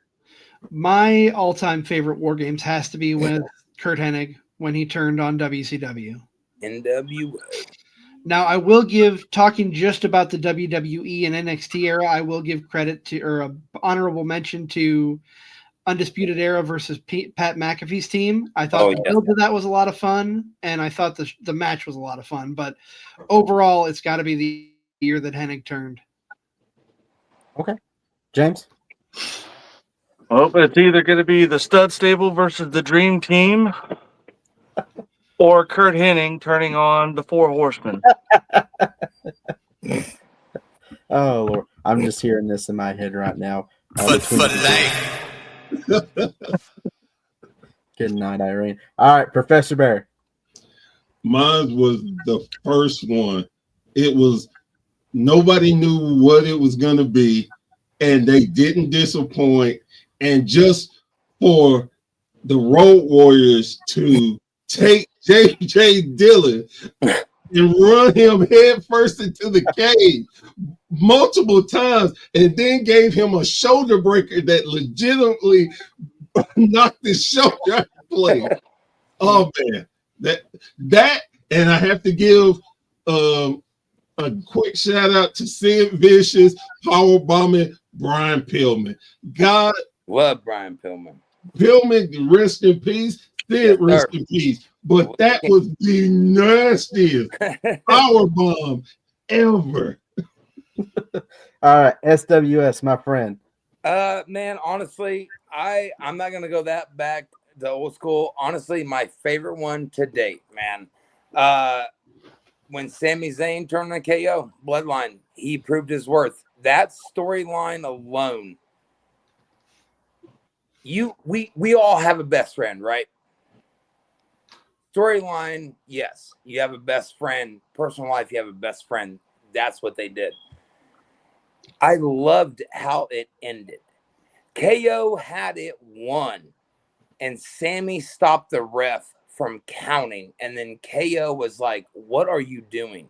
My all-time favorite War Games has to be with Kurt Hennig when he turned on WCW. NWO. Now, I will give, talking just about the WWE and NXT era, I will give credit to, or an honorable mention to Undisputed Era versus Pat McAfee's team. I thought the build to that was a lot of fun, and I thought the match was a lot of fun. But overall, it's got to be the year that Hennig turned. Okay. James? Well, it's either going to be the Stud Stable versus the Dream Team or Kurt Hennig turning on the Four Horsemen. Oh, Lord. I'm just hearing this in my head right now. For life. Good night, Irene. All right, Professor Bear. Mine was the first one. It was nobody knew what it was going to be, and they didn't disappoint. And just for the Road Warriors to take J.J. Dillon and run him head first into the cage multiple times, and then gave him a shoulder breaker that legitimately knocked his shoulder out of place. Oh man, that, and I have to give a quick shout out to Sid Vicious power bombing Brian Pillman. God, love Brian Pillman. Pillman, rest in peace. Sid, rest in peace. But that was the nastiest power bomb ever. All right, SWS, my friend. Man, honestly, I'm not gonna go that back to old school. Honestly, my favorite one to date, man. When Sami Zayn turned on KO, Bloodline, he proved his worth. That storyline alone. We all have a best friend, right? Storyline, yes. You have a best friend. Personal life, you have a best friend. That's what they did. I loved how it ended. KO had it won, and Sammy stopped the ref from counting, and then KO was like, "What are you doing?"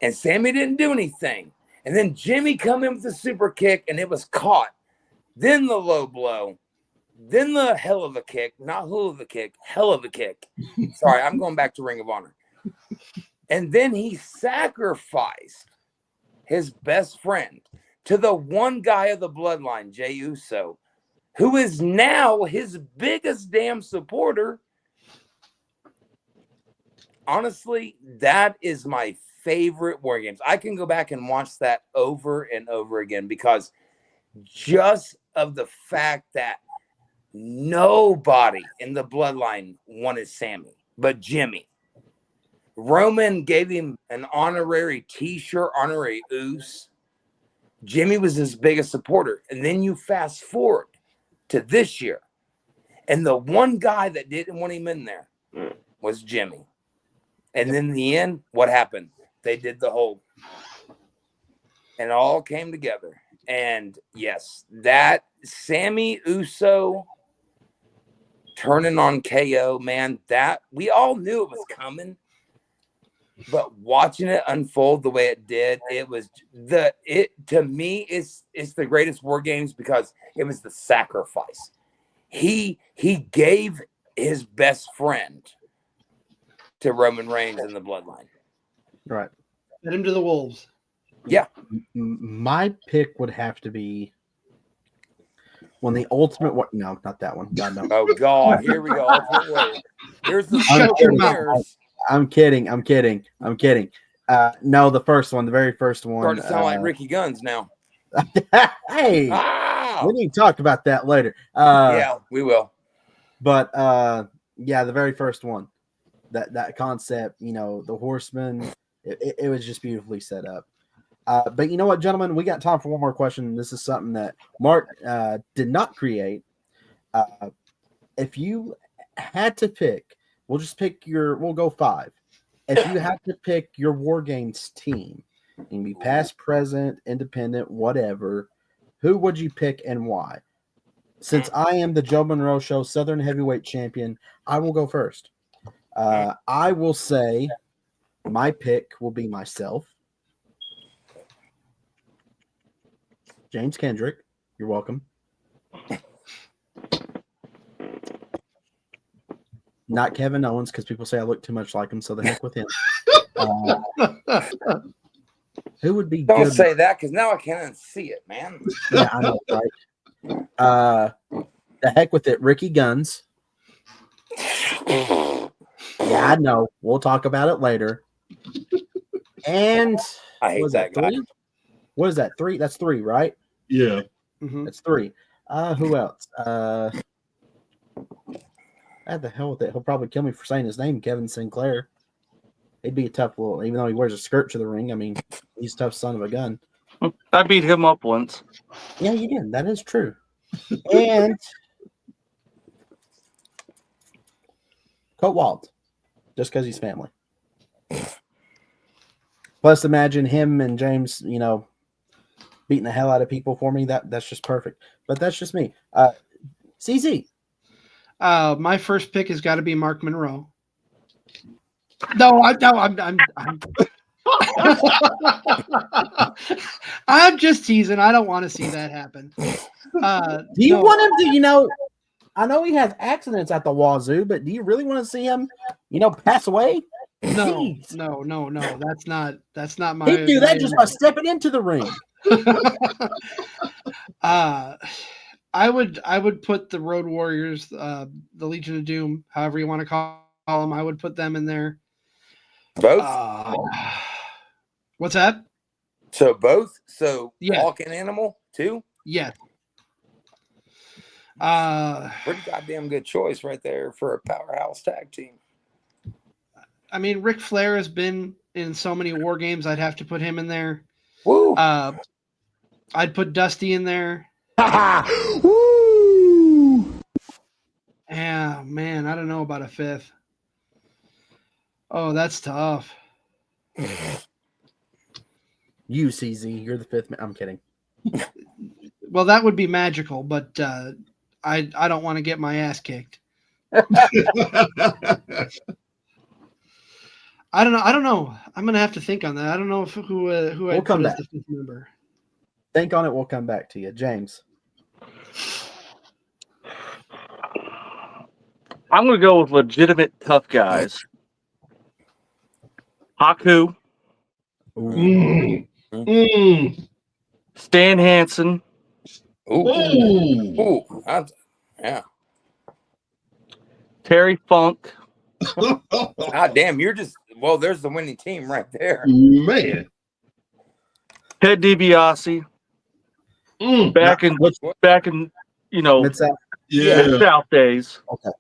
And Sammy didn't do anything. And then Jimmy come in with the super kick, and it was caught. Then the low blow. Then the hell of a kick. Not hell of a kick. Hell of a kick. Sorry, I'm going back to Ring of Honor. And then he sacrificed his best friend to the one guy of the bloodline, Jey Uso, who is now his biggest damn supporter. Honestly, that is my favorite War Games. I can go back and watch that over and over again because just of the fact that nobody in the bloodline wanted Sammy but Jimmy. Roman gave him an honorary t-shirt, honorary Uso. Jimmy was his biggest supporter. And then you fast forward to this year, and the one guy that didn't want him in there was Jimmy. And then in the end, what happened? They did the whole, and it all came together. And yes, that Sammy Uso turning on KO, man, that we all knew it was coming. But watching it unfold the way it did, to me, it's the greatest War Games because it was the sacrifice. He gave his best friend to Roman Reigns in the bloodline. Right. Get him to the Wolves. Yeah. My pick would have to be when the Ultimate War. No, not that one. God, no. Oh, God. Here we go. Ultimate Warrior. Here's the Shut your mouth. mirrors. I'm kidding. No, the first one, the very first one. Starting to sound like Ricky Guns now. Hey, we need to talk about that later. Yeah, we will. But yeah, the very first one, that concept, the Horsemen, it was just beautifully set up. But you know what, gentlemen, we got time for one more question. This is something that Mark did not create. If you had to pick, we'll go 5. If you had to pick your War Games team, it can be past, present, independent, whatever, who would you pick and why? Since I am the Joe Monroe Show Southern Heavyweight Champion, I will go first. I will say my pick will be myself. James Kendrick, you're welcome. Not Kevin Owens, because people say I look too much like him, so the heck with him. Who would be Don't good? say that, because now I can't unsee it, man. Yeah, I know, right? The heck with it, Ricky Guns. Yeah, I know. We'll talk about it later. And I hate that guy. 3? What is that? 3? That's 3, right? Yeah. That's 3. Who else? What the hell with it? He'll probably kill me for saying his name, Kevin Sinclair. He'd be a tough little, even though he wears a skirt to the ring. I mean, he's a tough son of a gun. I beat him up once. Yeah, you did. That is true. And Colt Wald, just because he's family. Plus, imagine him and James, beating the hell out of people for me. That's just perfect. But that's just me. CZ. My first pick has got to be Mark Monroe. No, I'm I'm just teasing. I don't want to see that happen. Do you want him to, I know he has accidents at the wazoo, but do you really want to see him, pass away? No. Jeez. No. That's not my. He'd do that just by stepping into the ring. I would put the Road Warriors, the Legion of Doom, however you want to call them. I would put them in there. Both? What's that? So both? So Yeah. Hawk and Animal too? Yeah. Pretty goddamn good choice right there for a powerhouse tag team. I mean, Ric Flair has been in so many war games. I'd have to put him in there. Woo! I'd put Dusty in there. Woo! Yeah, man, I don't know about a 5th. Oh, that's tough. You, CZ, you're the 5th man. I'm kidding. Well, that would be magical, but I don't want to get my ass kicked. I don't know. I'm gonna have to think on that. I don't know who We'll I'd come put as back. the 5th member. Think on it. We'll come back to you. James. I'm going to go with legitimate tough guys. Haku, Stan Hansen, Ooh. Yeah. Terry Funk, God damn, there's the winning team right there. Man. Ted DiBiase, back in Mid-South. Yeah. South days. Okay.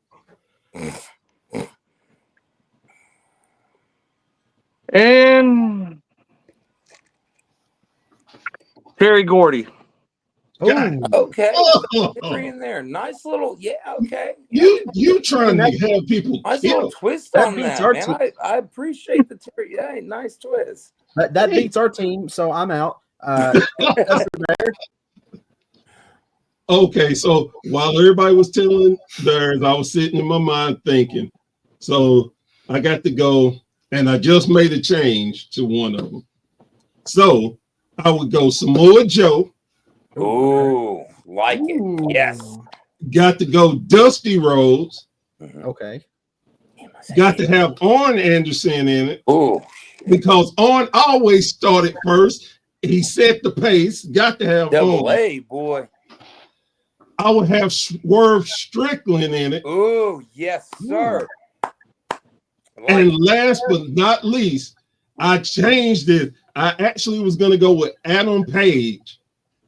And Terry Gordy. God. Okay. Oh. Three in there. Nice little, okay. You trying to have people Nice little killed. twist That on beats that, our man. team. I appreciate the Terry. Yeah, nice twist. That beats our team, so I'm out. Okay, so while everybody was telling theirs, I was sitting in my mind thinking. So I got to go, and I just made a change to one of them. So I would go Samoa Joe. Ooh, like it. Yes. Got to go Dusty Rhodes. Okay. Got to have Arn Anderson in it. Ooh. Because Arn always started first. He set the pace. Got to have Double Arn. A, boy. I would have Swerve Strickland in it. Ooh, yes, sir. And last but not least, I changed it. I actually was going to go with Adam Page,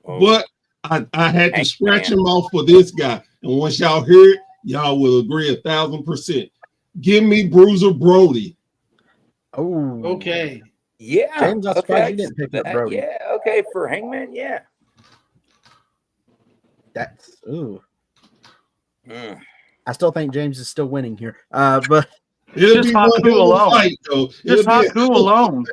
but I had to scratch him off for this guy. And once y'all hear it, y'all will agree 1,000%. Give me Bruiser Brody. Oh, Okay. Yeah. James, I'm surprised you didn't pick up Brody. Yeah, okay, for Hangman, yeah. That's ooh. I still think James is still winning here. But It'll Just be one Haku hell of a alone. fight, though. Just It'll be Haku alone.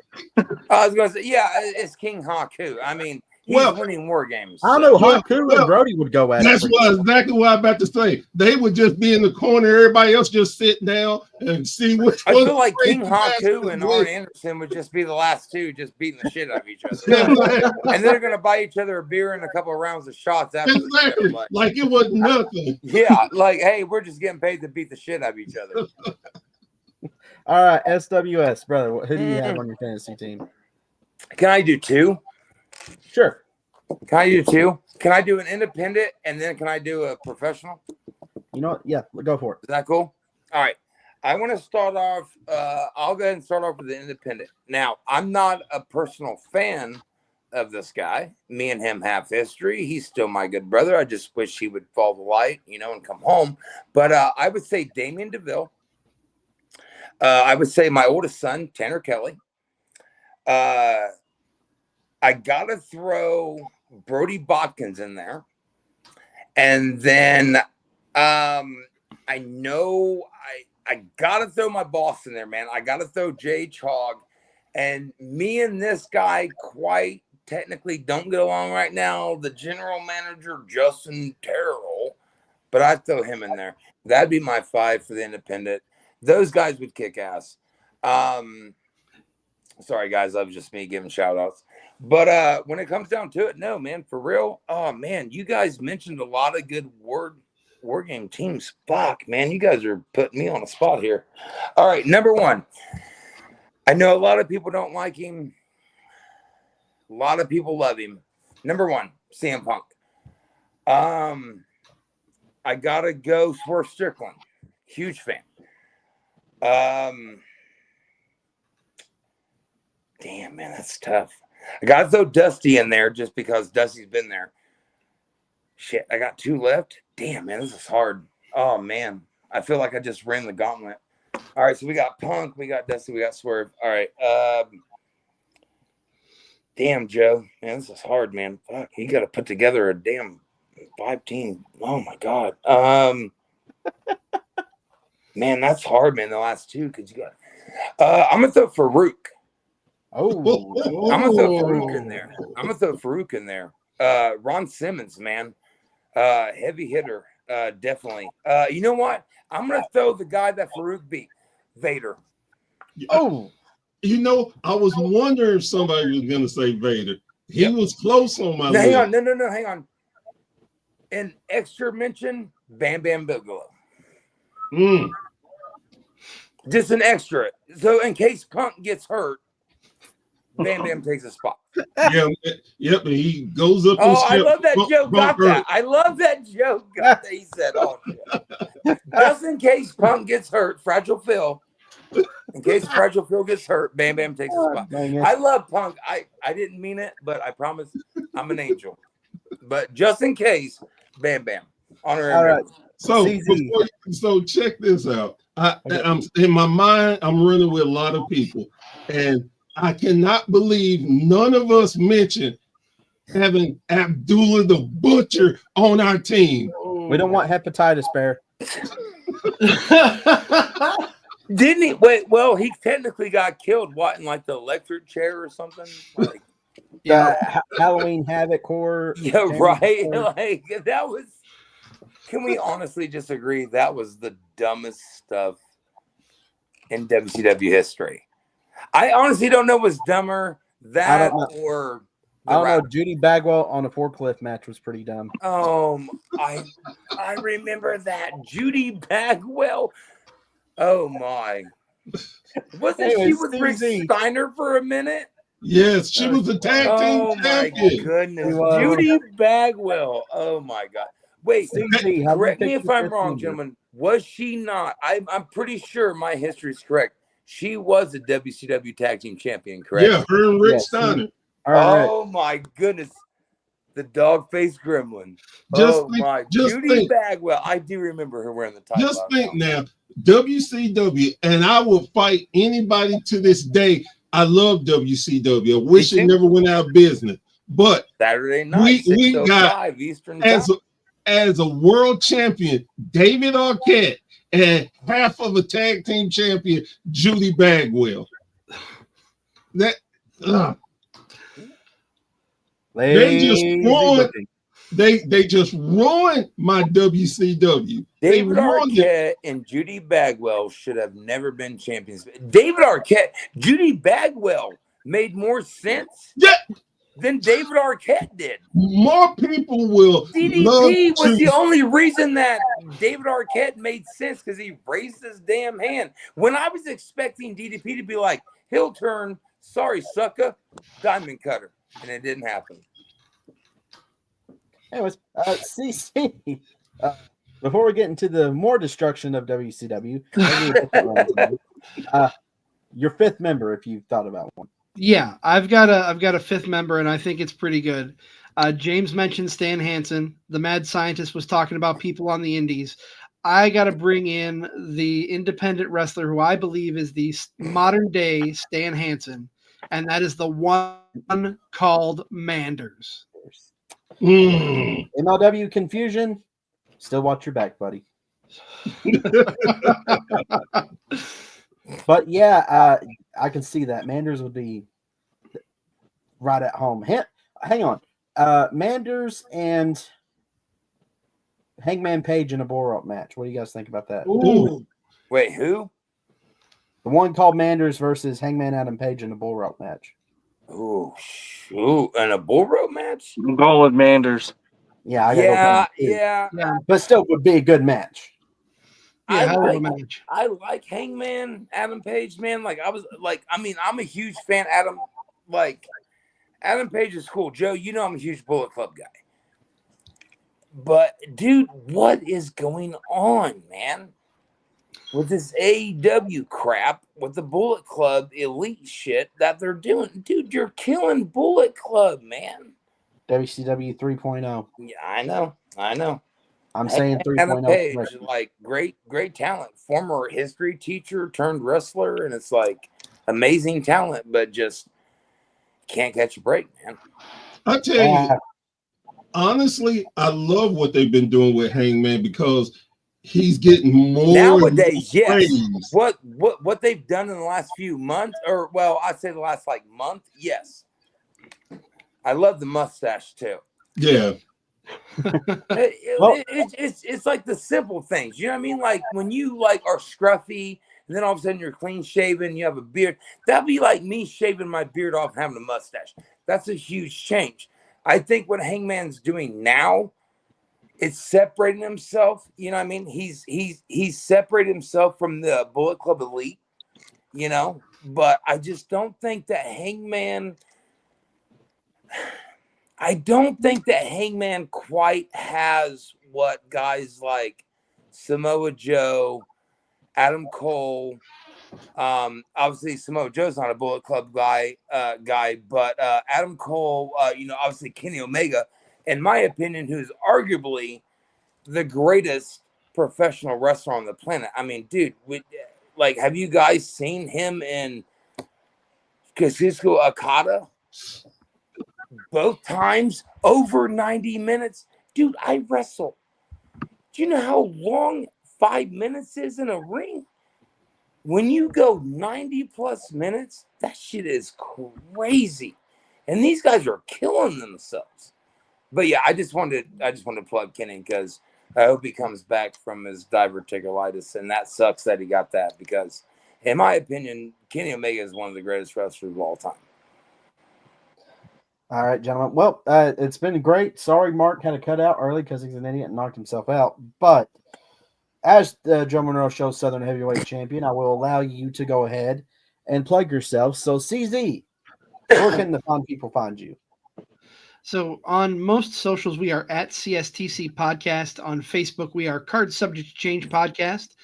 I was going to say, yeah, it's King Haku. I mean, he's Well, winning war games. I know Well, Haku and Brody would go at it. that's exactly what I'm about to say. They would just be in the corner, everybody else just sit down and see which I one feel like King crazy bastard Haku and wins. Arn Anderson would just be the last two just beating the shit out of each other. Exactly. And they're going to buy each other a beer and a couple of rounds of shots after the Exactly. show. Like it was nothing. Yeah, like, hey, we're just getting paid to beat the shit out of each other. All right, SWS, brother. Who do you have on your fantasy team? Can I do two? Sure. Can I do two? Can I do an independent and then can I do a professional? You know what? Yeah, go for it. Is that cool? All right. I want to start off. I'll go ahead and start off with the independent. Now, I'm not a personal fan of this guy. Me and him have history. He's still my good brother. I just wish he would follow the light, and come home. But I would say Damian DeVille. I would say my oldest son, Tanner Kelly. I got to throw Brody Botkins in there. And then I know I got to throw my boss in there, man. I got to throw Jay Chog. And me and this guy quite technically don't get along right now. The general manager, Justin Terrell. But I'd throw him in there. That'd be my 5 for the independent. Those guys would kick ass. Sorry, guys. That was just me giving shout outs. But when it comes down to it, no, man, for real. Oh, man, you guys mentioned a lot of good war game teams. Fuck, man, you guys are putting me on a spot here. All right, number 1. I know a lot of people don't like him. A lot of people love him. Number 1, CM Punk. I got to go Swerve Strickland. Huge fan. Damn, man, that's tough. I got to throw Dusty in there just because Dusty's been there. Shit, I got 2 left. Damn, man, this is hard. Oh, man. I feel like I just ran the gauntlet. All right, so we got Punk, we got Dusty, we got Swerve. All right. Damn, Joe. Man, this is hard, man. Fuck, you got to put together a damn 5-team. Oh, my God. Man, that's hard, man, the last 2, because you got I'm going to throw Farouk. Oh, I'm going to throw Farouk in there. Ron Simmons, man. Heavy hitter, definitely. You know what? I'm going to throw the guy that Farouk beat, Vader. oh. I was wondering if somebody was going to say Vader. He was close on my list. Hang on. An extra mention, Bam Bam Bigelow. Just an extra. So in case Punk gets hurt, Bam Bam takes a spot. Yep, and he goes up. Oh, I love that Joe got that. I love that Joe got that. He said, oh, shit. Just in case Punk gets hurt, Fragile Phil. In case Fragile Phil gets hurt, Bam Bam takes a spot. I love Punk. I didn't mean it, but I promise I'm an angel. But just in case, Bam Bam. Honorary. All right. So check this out. I'm in my mind, I'm running with a lot of people. And I cannot believe none of us mentioned having Abdullah the Butcher on our team. We don't want hepatitis, Bear. Didn't he? Wait, well, he technically got killed, what, in like the electric chair or something? Like, Halloween Havoc Core. Yeah, right. Like, that was. Can we honestly just agree that was the dumbest stuff in WCW history? I honestly don't know what's dumber, that or I don't know. Judy Bagwell on a forklift match was pretty dumb. I remember that. Judy Bagwell. Oh my. Wasn't she with Rick Steiner for a minute? Yes, she was a tag team champion. Oh my goodness. Judy Bagwell. Oh my God. Wait, correct me if I'm wrong, gentlemen. Was she not? I'm pretty sure my history is correct. She was a WCW tag team champion, correct? Yeah, her and Rick Steiner. Oh my goodness. The dog-faced gremlin. Judy Bagwell. I do remember her wearing the title. Just think now, WCW, and I will fight anybody to this day. I love WCW. I wish it never went out of business. But Saturday night, we got Eastern time. as a world champion, David Arquette, and half of a tag team champion, Judy Bagwell. That they just Lazy ruined. booking. They just ruined my WCW. They David ruined it. Arquette and Judy Bagwell should have never been champions. David Arquette, Judy Bagwell made more sense Yeah, than David Arquette did. more people will love DDP was to. the only reason that David Arquette made sense because he raised his damn hand. When I was expecting DDP to be like, heel turn, sorry, sucker, diamond cutter. And it didn't happen. Anyways, CC, before we get into the more destruction of WCW, your fifth member, if you thought about one. Yeah, I've got a fifth member, and I think it's pretty good. James mentioned Stan Hansen. The mad scientist was talking about people on the indies. I got to bring in the independent wrestler who I believe is the modern day Stan Hansen, and that is the one called Manders. MLW confusion. Still watch your back, buddy. But yeah, I can see that Manders would be right at home. Hang on, Manders and Hangman Page in a bull rope match. What do you guys think about that? Ooh. Wait, who? The one called Manders versus Hangman Adam Page in a bull rope match. Ooh, shoot. And a bull rope match? I'm going with Manders. Yeah, I gotta go. Yeah. But still would be a good match. Yeah, hell of a I match. I like Hangman Adam Page, man. Like I'm a huge fan. Adam Page is cool. Joe, you know I'm a huge Bullet Club guy. But dude, what is going on, man? With this AEW crap, with the Bullet Club elite shit that they're doing. Dude, you're killing Bullet Club, man. WCW 3.0. Yeah, I know. I'm saying Adam 3.0. Page, correct. like great talent, former history teacher turned wrestler, and it's like amazing talent, but just can't catch a break, man. I tell you, honestly, I love what they've been doing with Hangman because he's getting more Nowadays, yes. praise. What they've done in the last few months, or well, I'd say the last like month, yes. I love the mustache too. Yeah. It's like the simple things, you know what I mean? Like when you like are scruffy and then all of a sudden you're clean shaven, you have a beard. That'd be like me shaving my beard off and having a mustache. That's a huge change. I think what Hangman's doing now, it's separating himself. You know what I mean? He's separated himself from the Bullet Club elite, you know, but I just don't think that Hangman quite has what guys like Samoa Joe, Adam Cole, obviously Samoa Joe's not a Bullet Club guy, but Adam Cole, obviously Kenny Omega, in my opinion, who's arguably the greatest professional wrestler on the planet. I mean, dude, have you guys seen him in Kazuchika Okada? Both times over 90 minutes. Dude, I wrestle. Do you know how long 5 minutes is in a ring? When you go 90 plus minutes, that shit is crazy. And these guys are killing themselves. But yeah, I just wanted to plug Kenny because I hope he comes back from his diverticulitis, and that sucks that he got that because, in my opinion, Kenny Omega is one of the greatest wrestlers of all time. All right, gentlemen. Well, it's been great. Sorry, Mark had to cut out early because he's an idiot and knocked himself out. But as the Joe Monroe Show Southern Heavyweight Champion, I will allow you to go ahead and plug yourself. So, CZ, where can the fun people find you? So on most socials, we are at CSTC Podcast. On Facebook, we are Card Subject to Change Podcast.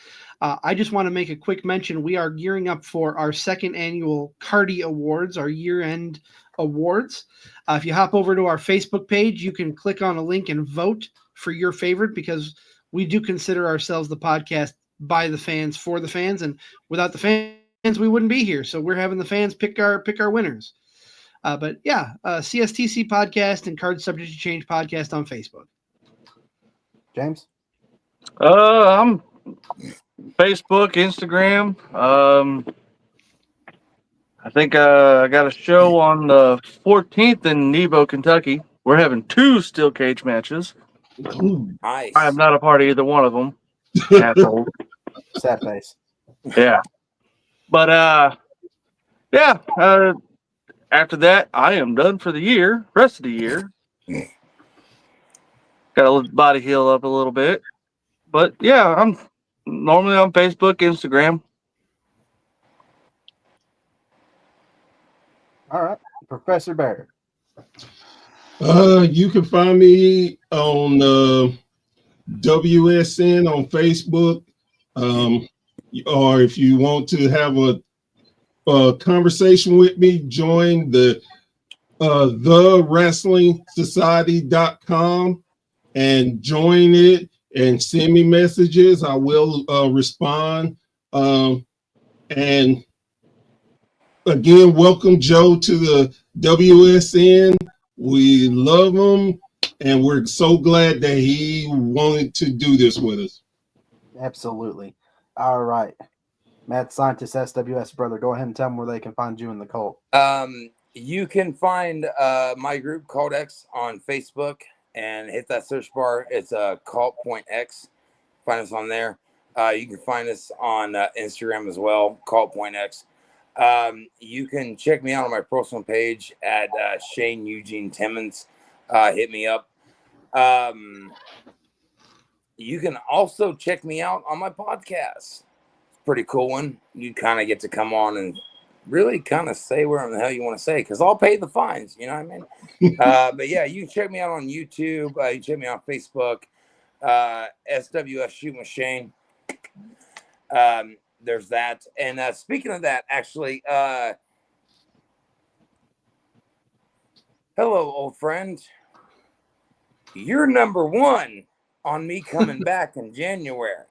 I just want to make a quick mention. We are gearing up for our second annual Cardi Awards, our year-end awards. If you hop over to our Facebook page, you can click on a link and vote for your favorite because we do consider ourselves the podcast by the fans, for the fans, and without the fans, we wouldn't be here. So we're having the fans pick our winners. But yeah, CSTC Podcast and Card Subject to Change Podcast on Facebook. James? I'm Facebook, Instagram. I think I got a show on the 14th in Nebo, Kentucky. We're having 2 steel cage matches. Nice. I am not a part of either one of them. Asshole. Sad face. Yeah. But yeah. After that, I am done for the year. Rest of the year. Got to body heal up a little bit. But yeah, I'm normally on Facebook, Instagram. All right. Professor Barrett. You can find me on WSN on Facebook, or if you want to have a conversation with me, join the wrestlingsociety.com and join it and send me messages. I will respond. And again, welcome Joe to the WSN. We love him, and we're so glad that he wanted to do this with us. Absolutely. All right. Mad Scientist SWS, brother, go ahead and tell them where they can find you in the cult. You can find my group Cult X on Facebook and hit that search bar. It's Cult Point X. Find us on there. You can find us on Instagram as well, Cult Point X. You can check me out on my personal page at Shane Eugene Timmons. Hit me up. You can also check me out on my podcast. It's a pretty cool one. You kind of get to come on and really kind of say whatever the hell you want to say, because I'll pay the fines. You know what I mean? But yeah, you can check me out on YouTube. You can check me out on Facebook. SWS Shoot Machine. There's that. And speaking of that, actually, hello, old friend. You're number 1 on me coming back in January.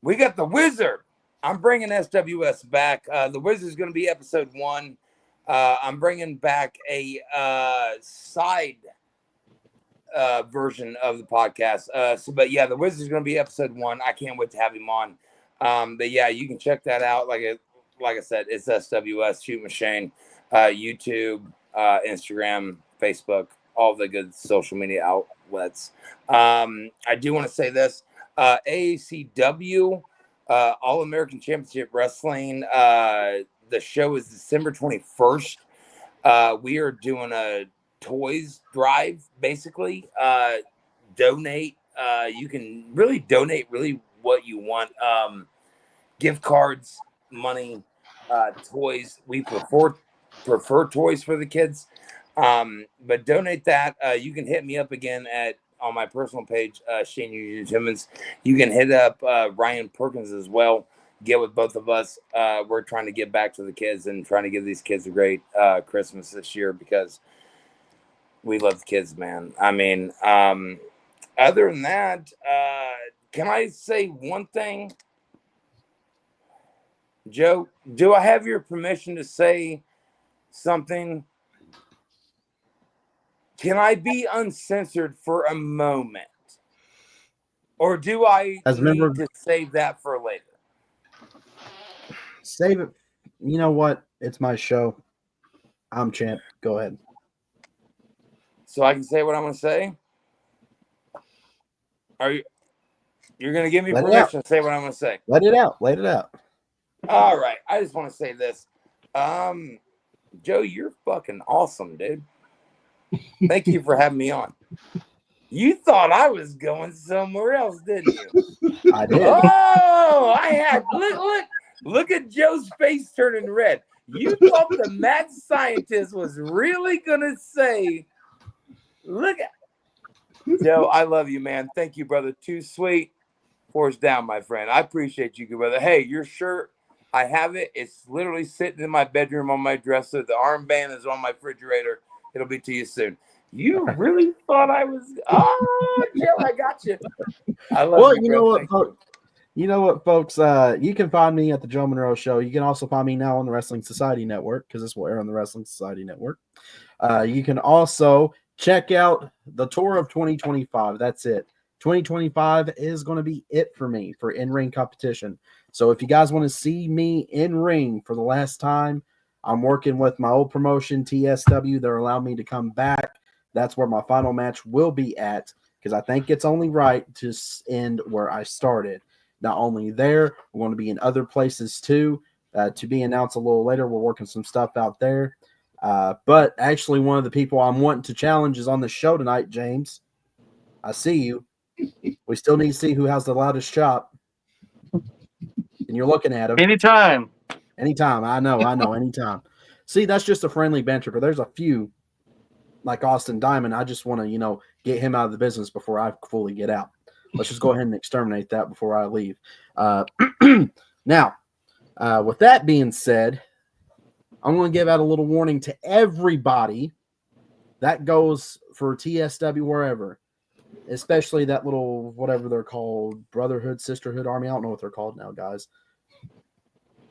We got the Wizard. I'm bringing SWS back. The Wizard is going to be episode 1. I'm bringing back a side version of the podcast. But yeah, the Wizard is going to be episode 1. I can't wait to have him on. But yeah, you can check that out. Like I said, it's SWS Shoot Machine, YouTube, Instagram, Facebook, all the good social media outlets. I do want to say this: AACW, All American Championship Wrestling. The show is December 21st. We are doing a toys drive, basically. Donate. You can really donate what you want. Gift cards, money, toys. We prefer toys for the kids. But donate that. You can hit me up again on my personal page, Shane Eugene Timmons. You can hit up Ryan Perkins as well. Get with both of us. We're trying to get back to the kids and trying to give these kids a great Christmas this year, because we love the kids, man. I mean, other than that, can I say one thing? Joe, do I have your permission to say something? Can I be uncensored for a moment? Or do I need to save that for later? Save it. You know what? It's my show. I'm champ. Go ahead. So I can say what I'm going to say? You're going to give me permission to say what I'm going to say? Let it out. Let it out. All right. I just want to say this. Joe, you're fucking awesome, dude. Thank you for having me on. You thought I was going somewhere else, didn't you? I did. Oh, I had look at Joe's face turning red. You thought the mad scientist was really gonna say, look at Joe, I love you, man. Thank you, brother. Too sweet. Force down, my friend. I appreciate you, good brother. Hey, your shirt, I have it. It's literally sitting in my bedroom on my dresser. The armband is on my refrigerator. It'll be to you soon. You really thought I was? Oh, Joe, I got you. I love you, bro. You know what, folks? You can find me at the Joe Monroe Show. You can also find me now on the Wrestling Society Network, because this will air on the Wrestling Society Network. You can also check out the tour of 2025. That's it. 2025 is going to be it for me for in-ring competition. So if you guys want to see me in ring for the last time, I'm working with my old promotion, TSW. They're allowing me to come back. That's where my final match will be at, because I think it's only right to end where I started. Not only there, we're going to be in other places too. To be announced a little later. We're working some stuff out there. But actually, one of the people I'm wanting to challenge is on the show tonight, James. I see you. We still need to see who has the loudest chop. And you're looking at him. Anytime. I know, anytime. See, that's just a friendly banter, but there's a few like Austin Diamond. I just want to, get him out of the business before I fully get out. Let's just go ahead and exterminate that before I leave. Now, with that being said, I'm going to give out a little warning to everybody. That goes for TSW wherever, especially that little, whatever they're called, Brotherhood, Sisterhood, Army. I don't know what they're called now, guys.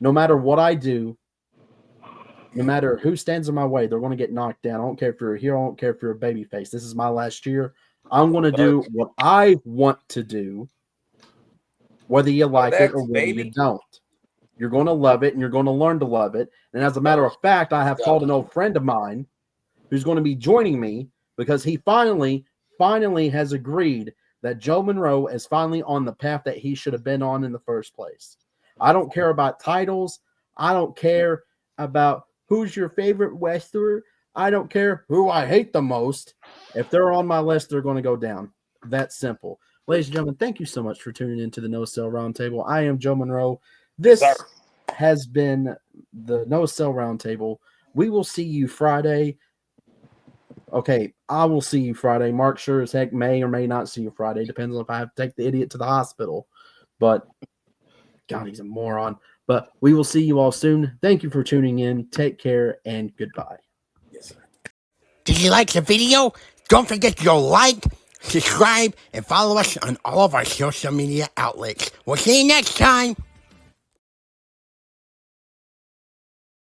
No matter what I do, no matter who stands in my way, they're going to get knocked down. I don't care if you're a hero. I don't care if you're a babyface. This is my last year. I'm going to do what I want to do, whether you like it or whether you don't. You're going to love it, and you're going to learn to love it. And as a matter of fact, I have called an old friend of mine who's going to be joining me because he finally has agreed that Joe Monroe is finally on the path that he should have been on in the first place. I don't care about titles. I don't care about who's your favorite wrestler. I don't care who I hate the most. If they're on my list, they're going to go down. That's simple. Ladies and gentlemen, thank you so much for tuning into the No Cell Roundtable. I am Joe Monroe. This has been the No Cell Roundtable. We will see you Friday. Okay, I will see you Friday. Mark sure as heck may or may not see you Friday. Depends on if I have to take the idiot to the hospital. But, God, he's a moron. But we will see you all soon. Thank you for tuning in. Take care and goodbye. Yes, sir. Did you like the video? Don't forget to go like, subscribe, and follow us on all of our social media outlets. We'll see you next time.